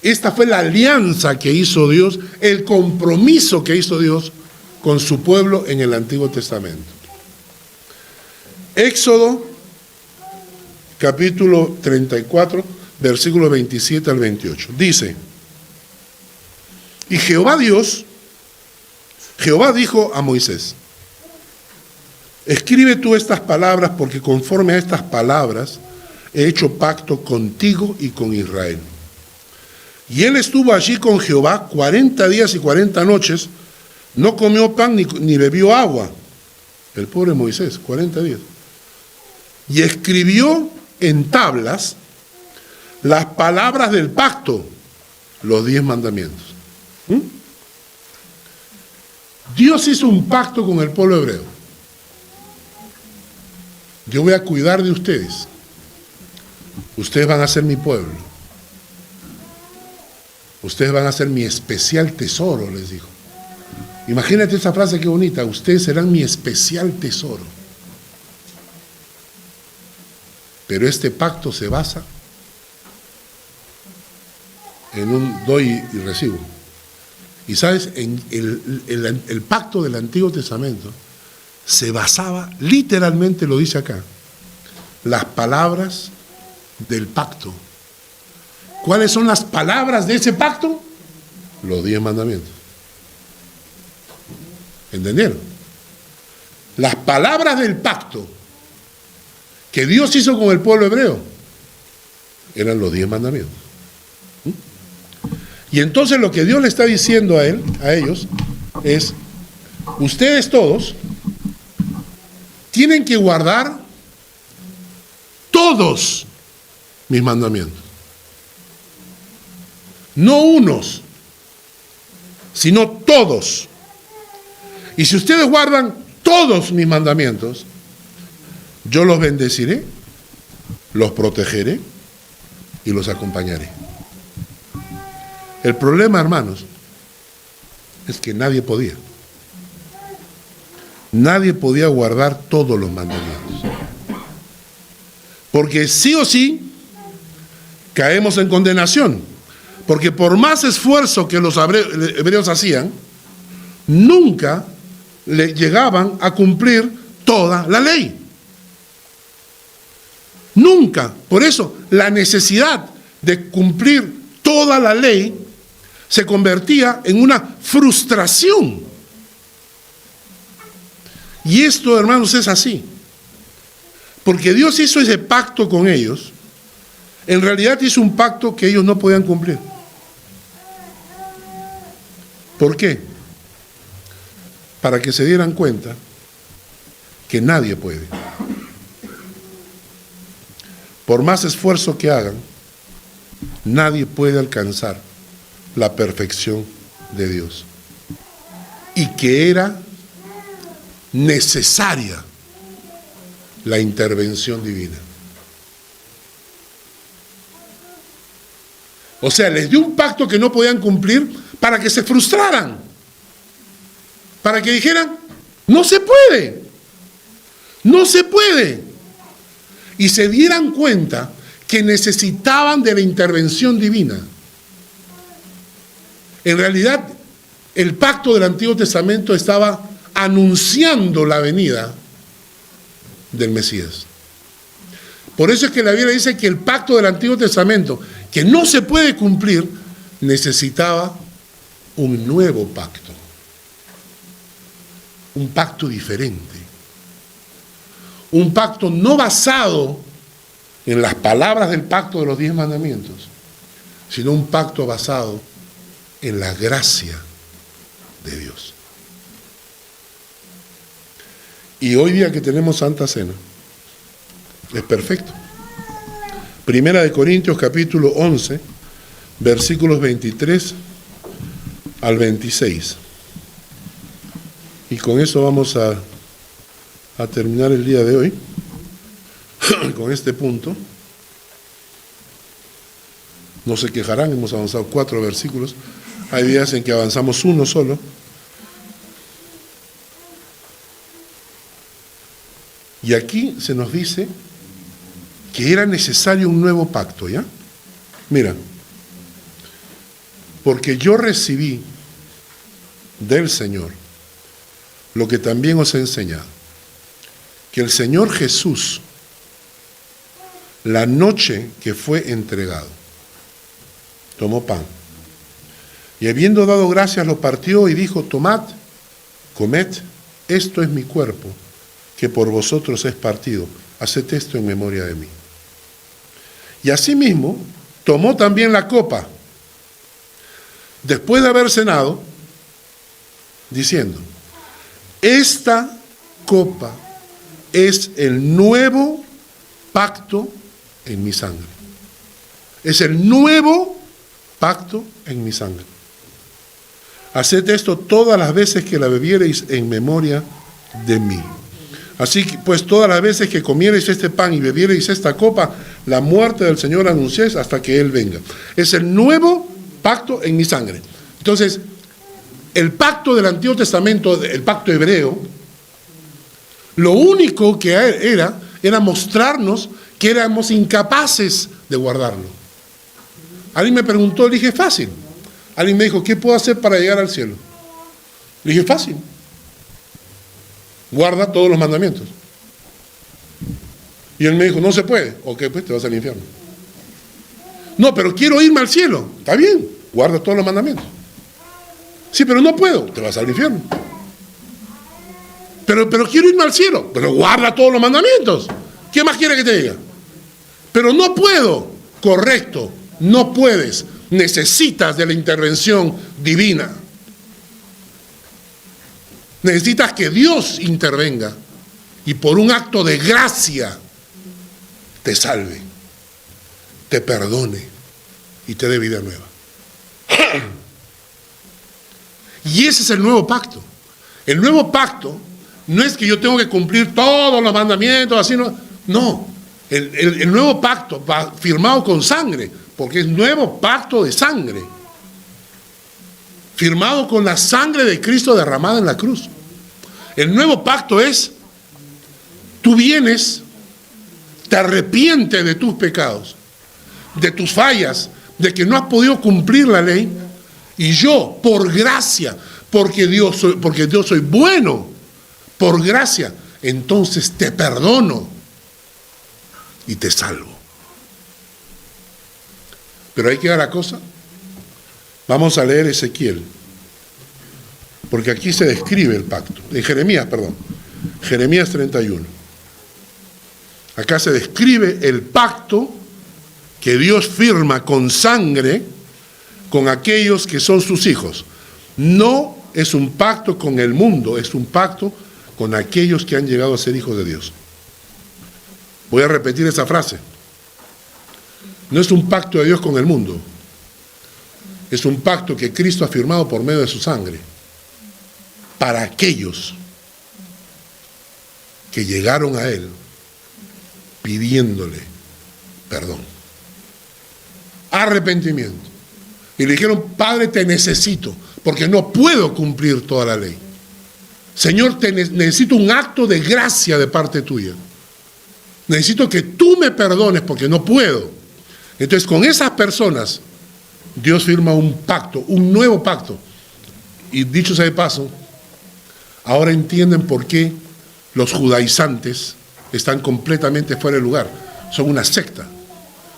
esta fue la alianza que hizo Dios, el compromiso que hizo Dios con su pueblo en el Antiguo Testamento. Éxodo, capítulo 34, versículos 27 al 28. Dice, y Jehová Dios Jehová dijo a Moisés: escribe tú estas palabras, porque conforme a estas palabras he hecho pacto contigo y con Israel. Y él estuvo allí con Jehová 40 días y 40 noches, no comió pan ni bebió agua. El pobre Moisés, 40 días. Y escribió en tablas las palabras del pacto, los 10 mandamientos. Dios hizo un pacto con el pueblo hebreo. Yo voy a cuidar de ustedes. Ustedes van a ser mi pueblo. Ustedes van a ser mi especial tesoro, les dijo. Imagínate esa frase, qué bonita. Ustedes serán mi especial tesoro. Pero este pacto se basa en un doy y recibo. Y sabes, en el pacto del Antiguo Testamento se basaba, literalmente lo dice acá, las palabras del pacto. ¿Cuáles son las palabras de ese pacto? Los 10 mandamientos. ¿Entendieron? Las palabras del pacto que Dios hizo con el pueblo hebreo eran los 10 mandamientos. Y entonces lo que Dios le está diciendo a ellos, es: ustedes todos tienen que guardar todos mis mandamientos. No unos, sino todos. Y si ustedes guardan todos mis mandamientos, yo los bendeciré, los protegeré y los acompañaré. El problema, hermanos, es que nadie podía. Nadie podía guardar todos los mandamientos. Porque sí o sí caemos en condenación. Porque por más esfuerzo que los hebreos hacían, nunca le llegaban a cumplir toda la ley. Nunca. Por eso, la necesidad de cumplir toda la ley se convertía en una frustración. Y esto, hermanos, es así. Porque Dios hizo ese pacto con ellos. En realidad hizo un pacto que ellos no podían cumplir. ¿Por qué? Para que se dieran cuenta que nadie puede. Por más esfuerzo que hagan, nadie puede alcanzar la perfección de Dios. Y que era necesaria la intervención divina. O sea, les dio un pacto que no podían cumplir para que se frustraran. Para que dijeran: no se puede. No se puede. Y se dieran cuenta que necesitaban de la intervención divina. En realidad, el pacto del Antiguo Testamento estaba anunciando la venida del Mesías. Por eso es que la Biblia dice que el pacto del Antiguo Testamento, que no se puede cumplir, necesitaba un nuevo pacto. Un pacto diferente. Un pacto no basado en las palabras del pacto de los 10 mandamientos, sino un pacto basado en la gracia de Dios. Y hoy día que tenemos Santa Cena, es perfecto. Primera de Corintios capítulo 11, versículos 23 al 26. Y con eso vamos a terminar el día de hoy, con este punto. No se quejarán, hemos avanzado 4 versículos. Hay días en que avanzamos uno solo. Y aquí se nos dice que era necesario un nuevo pacto, ¿ya? Mira, porque yo recibí del Señor lo que también os he enseñado, que el Señor Jesús, la noche que fue entregado, tomó pan, y habiendo dado gracias lo partió y dijo: tomad comed, esto es mi cuerpo, que por vosotros es partido. Haced esto en memoria de mí. Y asimismo, tomó también la copa, después de haber cenado, diciendo, esta copa es el nuevo pacto en mi sangre. Es el nuevo pacto en mi sangre. Haced esto todas las veces que la bebiereis en memoria de mí. Así que, pues, todas las veces que comiereis este pan y bebiereis esta copa, la muerte del Señor anunciéis hasta que Él venga. Es el nuevo pacto en mi sangre. Entonces, el pacto del Antiguo Testamento, el pacto hebreo, lo único que era mostrarnos que éramos incapaces de guardarlo. Alguien me preguntó, le dije, fácil. Alguien me dijo, ¿qué puedo hacer para llegar al cielo? Le dije, fácil. Guarda todos los mandamientos. Y él me dijo, no se puede. Ok, pues te vas al infierno. No, pero quiero irme al cielo. Está bien, guarda todos los mandamientos. Sí, pero no puedo. Te vas al infierno. Pero quiero irme al cielo. Pero guarda todos los mandamientos. ¿Qué más quiere que te diga? Pero no puedo. Correcto, no puedes. Necesitas de la intervención divina. Necesitas que Dios intervenga y por un acto de gracia te salve, te perdone y te dé vida nueva. Y ese es el nuevo pacto. El nuevo pacto no es que yo tengo que cumplir todos los mandamientos, así no. No, el nuevo pacto va firmado con sangre, porque es nuevo pacto de sangre. Firmado con la sangre de Cristo derramada en la cruz. El nuevo pacto es, tú vienes, te arrepientes de tus pecados, de tus fallas, de que no has podido cumplir la ley, y yo, por gracia, porque Dios soy bueno, por gracia, entonces te perdono y te salvo. Pero ahí queda la cosa. Vamos a leer Ezequiel, porque aquí se describe el pacto. Jeremías 31. Acá se describe el pacto que Dios firma con sangre con aquellos que son sus hijos. No es un pacto con el mundo, es un pacto con aquellos que han llegado a ser hijos de Dios. Voy a repetir esa frase. No es un pacto de Dios con el mundo. Es un pacto que Cristo ha firmado por medio de su sangre para aquellos que llegaron a Él pidiéndole perdón, arrepentimiento. Y le dijeron, Padre, te necesito, porque no puedo cumplir toda la ley. Señor, necesito un acto de gracia de parte tuya. Necesito que tú me perdones porque no puedo. Entonces, con esas personas, Dios firma un pacto, un nuevo pacto. Y dicho sea de paso, ahora entienden por qué los judaizantes están completamente fuera de lugar. Son una secta.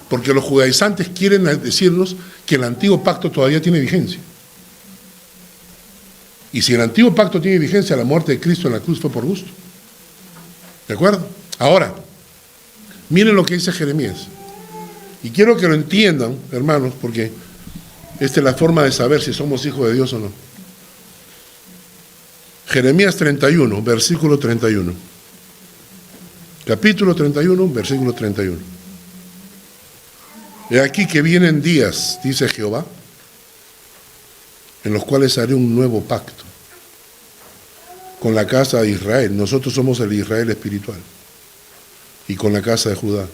Porque los judaizantes quieren decirnos que el antiguo pacto todavía tiene vigencia. Y si el antiguo pacto tiene vigencia, la muerte de Cristo en la cruz fue por gusto. ¿De acuerdo? Ahora, miren lo que dice Jeremías. Y quiero que lo entiendan, hermanos, porque esta es la forma de saber si somos hijos de Dios o no. Jeremías 31, versículo 31. Capítulo 31, versículo 31. He aquí que vienen días, dice Jehová, en los cuales haré un nuevo pacto con la casa de Israel. Nosotros somos el Israel espiritual. Y con la casa de Judá.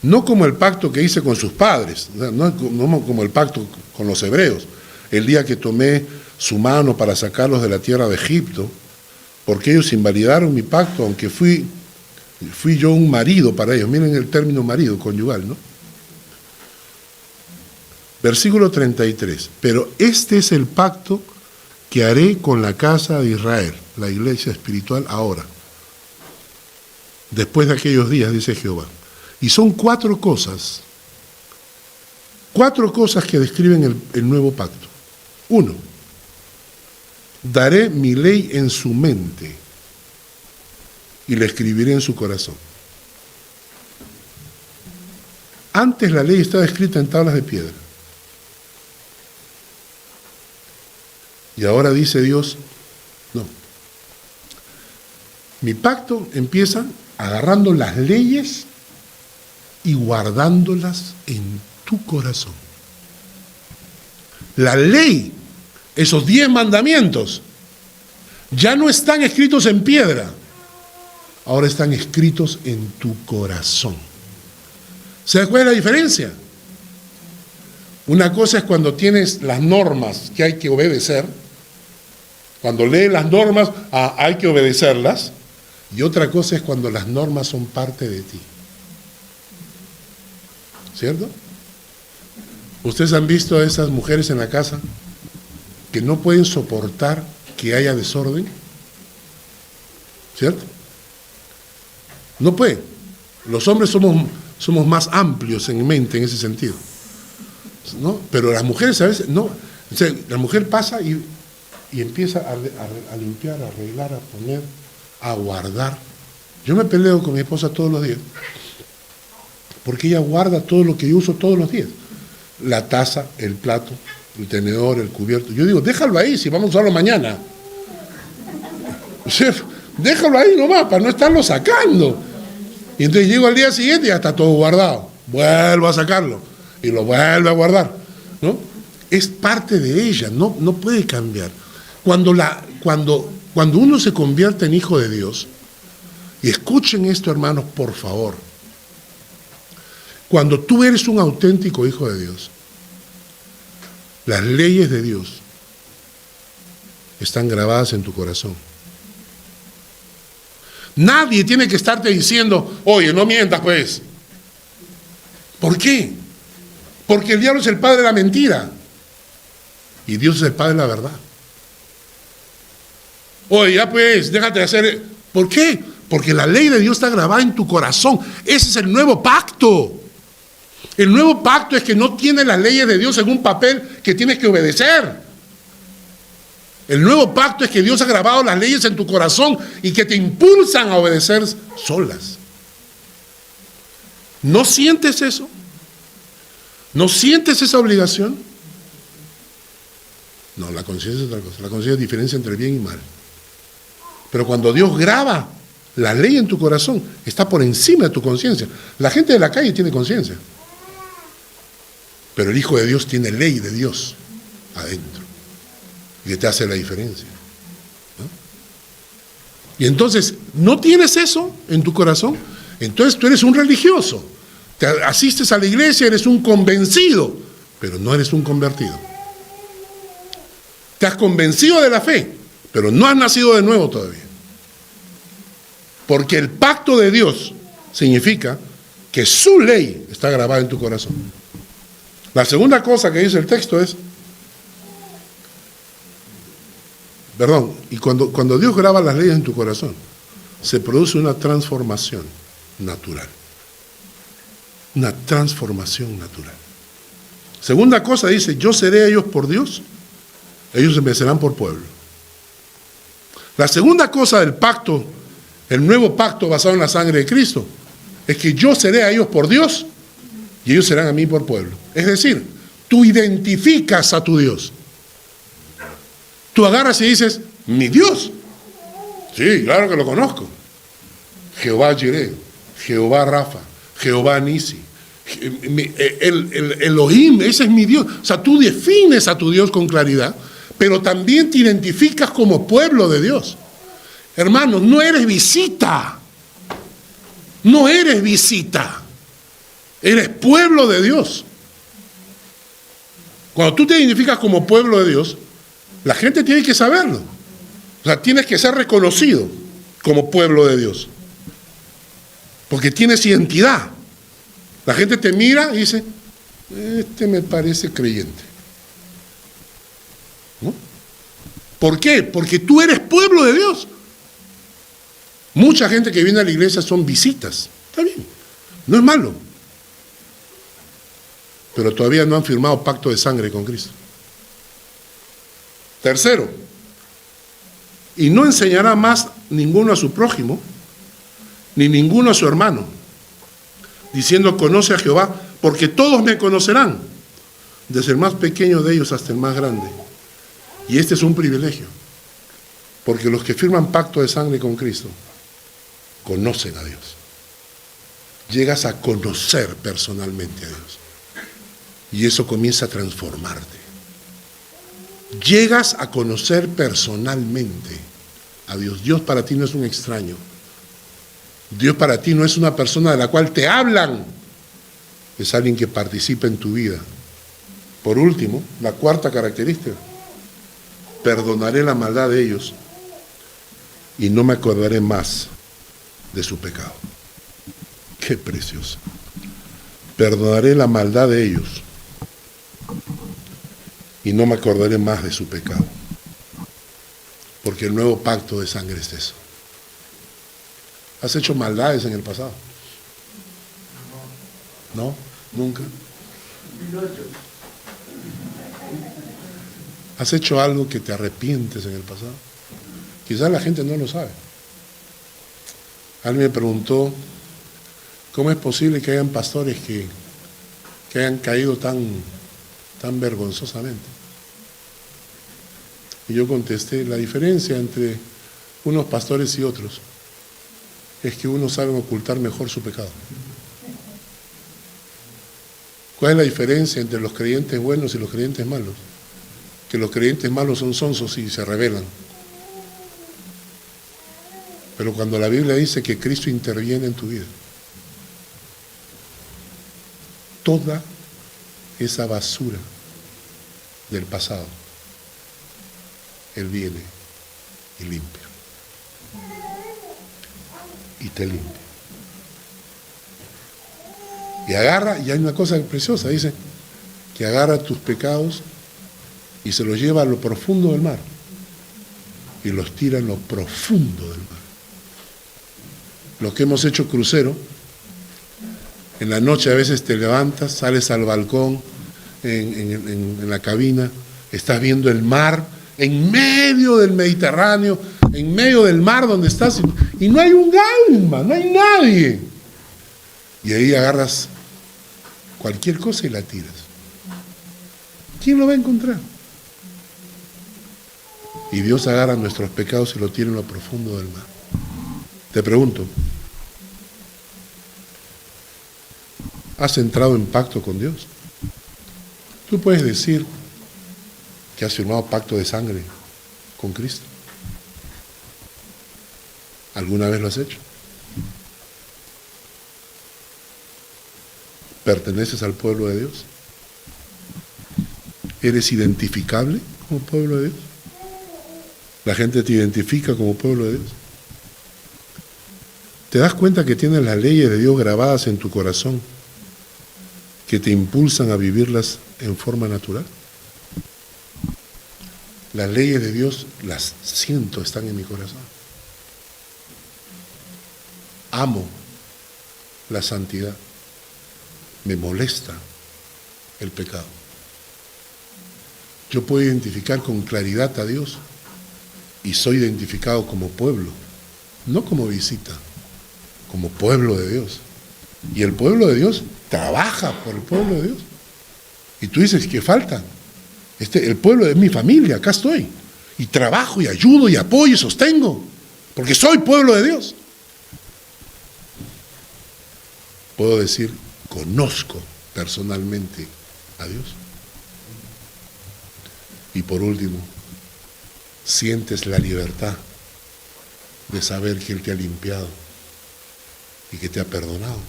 No como el pacto que hice con sus padres, no como el pacto con los hebreos, el día que tomé su mano para sacarlos de la tierra de Egipto, porque ellos invalidaron mi pacto, aunque fui yo un marido para ellos. Miren el término marido, conyugal, ¿no? Versículo 33. Pero este es el pacto que haré con la casa de Israel, la iglesia espiritual ahora. Después de aquellos días, dice Jehová. Y son cuatro cosas que describen el nuevo pacto. 1, daré mi ley en su mente y la escribiré en su corazón. Antes la ley estaba escrita en tablas de piedra. Y ahora dice Dios, no. Mi pacto empieza agarrando las leyes y guardándolas en tu corazón. La ley, esos 10 mandamientos, ya no están escritos en piedra, ahora están escritos en tu corazón. ¿Sabes cuál es la diferencia? Una cosa es cuando tienes las normas que hay que obedecer, cuando lees las normas, hay que obedecerlas, y otra cosa es cuando las normas son parte de ti. ¿Cierto? Ustedes han visto a esas mujeres en la casa que no pueden soportar que haya desorden, ¿cierto? No pueden. Los hombres somos más amplios en mente en ese sentido, ¿no? Pero las mujeres a veces no. O sea, la mujer pasa y empieza a limpiar, a arreglar, a poner, a guardar. Yo me peleo con mi esposa todos los días porque ella guarda todo lo que yo uso todos los días. La taza, el plato, el tenedor, el cubierto. Yo digo, déjalo ahí si vamos a usarlo mañana. O sea, déjalo ahí nomás para no estarlo sacando. Y entonces llego al día siguiente y ya está todo guardado. Vuelvo a sacarlo y lo vuelvo a guardar, ¿no? Es parte de ella, no puede cambiar. Cuando uno se convierte en hijo de Dios, y escuchen esto, hermanos, por favor. Cuando tú eres un auténtico hijo de Dios, las leyes de Dios están grabadas en tu corazón. Nadie tiene que estarte diciendo, oye, no mientas pues. ¿Por qué? Porque el diablo es el padre de la mentira y Dios es el padre de la verdad. Oye, ya pues, déjate de hacer. ¿Por qué? Porque la ley de Dios está grabada en tu corazón. Ese es el nuevo pacto. El nuevo pacto es que no tienes las leyes de Dios en un papel que tienes que obedecer. El nuevo pacto es que Dios ha grabado las leyes en tu corazón y que te impulsan a obedecer solas. ¿No sientes eso? ¿No sientes esa obligación? No, la conciencia es otra cosa. La conciencia es diferencia entre bien y mal. Pero cuando Dios graba la ley en tu corazón, está por encima de tu conciencia. La gente de la calle tiene conciencia. Pero el Hijo de Dios tiene ley de Dios adentro. Y que te hace la diferencia, ¿no? Y entonces, ¿no tienes eso en tu corazón? Entonces tú eres un religioso. Te asistes a la iglesia, eres un convencido, pero no eres un convertido. Te has convencido de la fe, pero no has nacido de nuevo todavía. Porque el pacto de Dios significa que su ley está grabada en tu corazón. La segunda cosa que dice el texto es, y cuando Dios graba las leyes en tu corazón, se produce una transformación natural. Una transformación natural. Segunda cosa dice, yo seré a ellos por Dios, ellos me serán por pueblo. La segunda cosa del pacto, el nuevo pacto basado en la sangre de Cristo, es que yo seré a ellos por Dios y ellos serán a mí por pueblo. Es decir, tú identificas a tu Dios. Tú agarras y dices, mi Dios. Sí, claro que lo conozco. Jehová Jireh, Jehová Rafa, Jehová Nisi, el Elohim, ese es mi Dios. O sea, tú defines a tu Dios con claridad, pero también te identificas como pueblo de Dios. Hermanos, no eres visita. No eres visita. Eres pueblo de Dios. Cuando tú te identificas como pueblo de Dios, la gente tiene que saberlo. O sea, tienes que ser reconocido como pueblo de Dios. Porque tienes identidad. La gente te mira y dice, este me parece creyente. ¿No? ¿Por qué? Porque tú eres pueblo de Dios. Mucha gente que viene a la iglesia son visitas. Está bien, no es malo. Pero todavía no han firmado pacto de sangre con Cristo. Tercero, Y no enseñará más ninguno a su prójimo, ni ninguno a su hermano, diciendo: conoce a Jehová, porque todos me conocerán, desde el más pequeño de ellos hasta el más grande. Y este es un privilegio, porque los que firman pacto de sangre con Cristo conocen a Dios. Llegas a conocer personalmente a Dios, y eso comienza a transformarte. Llegas a conocer personalmente a Dios. Dios para ti no es un extraño. Dios para ti no es una persona de la cual te hablan. Es alguien que participa en tu vida. Por último, la cuarta característica: perdonaré la maldad de ellos y no me acordaré más de su pecado. Qué precioso. Perdonaré la maldad de ellos y no me acordaré más de su pecado. Porque el nuevo pacto de sangre es eso. ¿Has hecho maldades en el pasado? ¿No? ¿Nunca? ¿Has hecho algo que te arrepientes en el pasado? Quizás la gente no lo sabe. Alguien me preguntó: ¿cómo es posible que hayan pastores que hayan caído tan vergonzosamente? Y yo contesté: la diferencia entre unos pastores y otros es que unos saben ocultar mejor su pecado. ¿Cuál es la diferencia entre los creyentes buenos y los creyentes malos? Que los creyentes malos son sonsos y se rebelan. Pero cuando la Biblia dice que Cristo interviene en tu vida, toda esa basura del pasado, Él viene y limpia. Y te limpia. Y agarra, y hay una cosa preciosa, dice, que agarra tus pecados y se los lleva a lo profundo del mar. Y los tira en lo profundo del mar. Los que hemos hecho crucero, en la noche a veces te levantas, sales al balcón, en la cabina, estás viendo el mar, en medio del Mediterráneo, en medio del mar donde estás, y no hay un alma, no hay nadie. Y ahí agarras cualquier cosa y la tiras. ¿Quién lo va a encontrar? Y Dios agarra nuestros pecados y lo tira en lo profundo del mar. Te pregunto, ¿has entrado en pacto con Dios? Tú puedes decir que has firmado pacto de sangre con Cristo. ¿Alguna vez lo has hecho? ¿Perteneces al pueblo de Dios? ¿Eres identificable como pueblo de Dios? ¿La gente te identifica como pueblo de Dios? ¿Te das cuenta que tienes las leyes de Dios grabadas en tu corazón, que te impulsan a vivirlas en forma natural? Las leyes de Dios las siento, están en mi corazón. Amo la santidad. Me molesta el pecado. Yo puedo identificar con claridad a Dios y soy identificado como pueblo, no como visita, como pueblo de Dios. Y el pueblo de Dios trabaja por el pueblo de Dios. Y tú dices que faltan. El pueblo es mi familia, acá estoy. Y trabajo y ayudo y apoyo y sostengo, porque soy pueblo de Dios. Puedo decir, conozco personalmente a Dios. Y por último, sientes la libertad de saber que Él te ha limpiado y que te ha perdonado.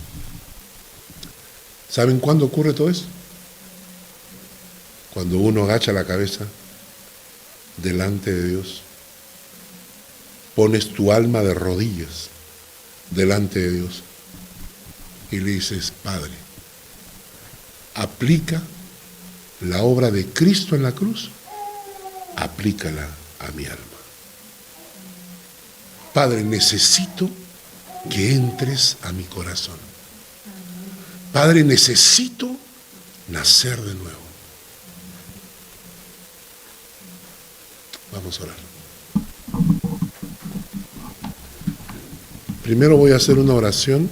¿Saben cuándo ocurre todo eso? Cuando uno agacha la cabeza delante de Dios, pones tu alma de rodillas delante de Dios y le dices: Padre, aplica la obra de Cristo en la cruz, aplícala a mi alma. Padre, necesito que entres a mi corazón. Padre, necesito nacer de nuevo. Vamos a orar. Primero voy a hacer una oración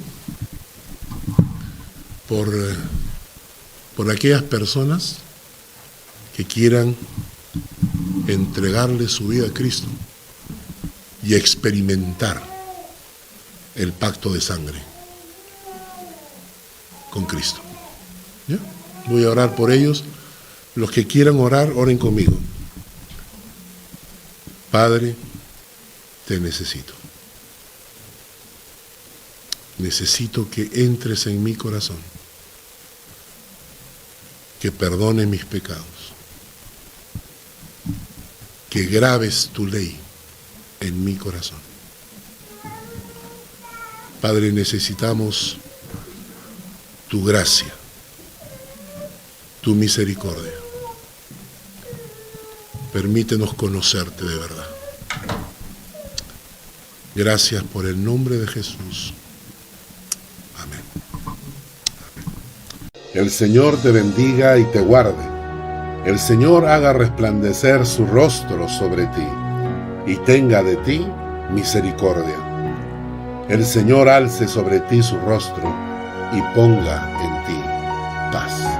por aquellas personas que quieran entregarle su vida a Cristo y experimentar el pacto de sangre con Cristo. ¿Ya? Voy a orar por ellos. Los que quieran orar, oren conmigo. Padre, te necesito. Necesito que entres en mi corazón, que perdones mis pecados, que grabes tu ley en mi corazón. Padre, necesitamos tu gracia, tu misericordia. Permítenos conocerte de verdad. Gracias por el nombre de Jesús. Amén. El Señor te bendiga y te guarde. El Señor haga resplandecer su rostro sobre ti y tenga de ti misericordia. El Señor alce sobre ti su rostro y ponga en ti paz.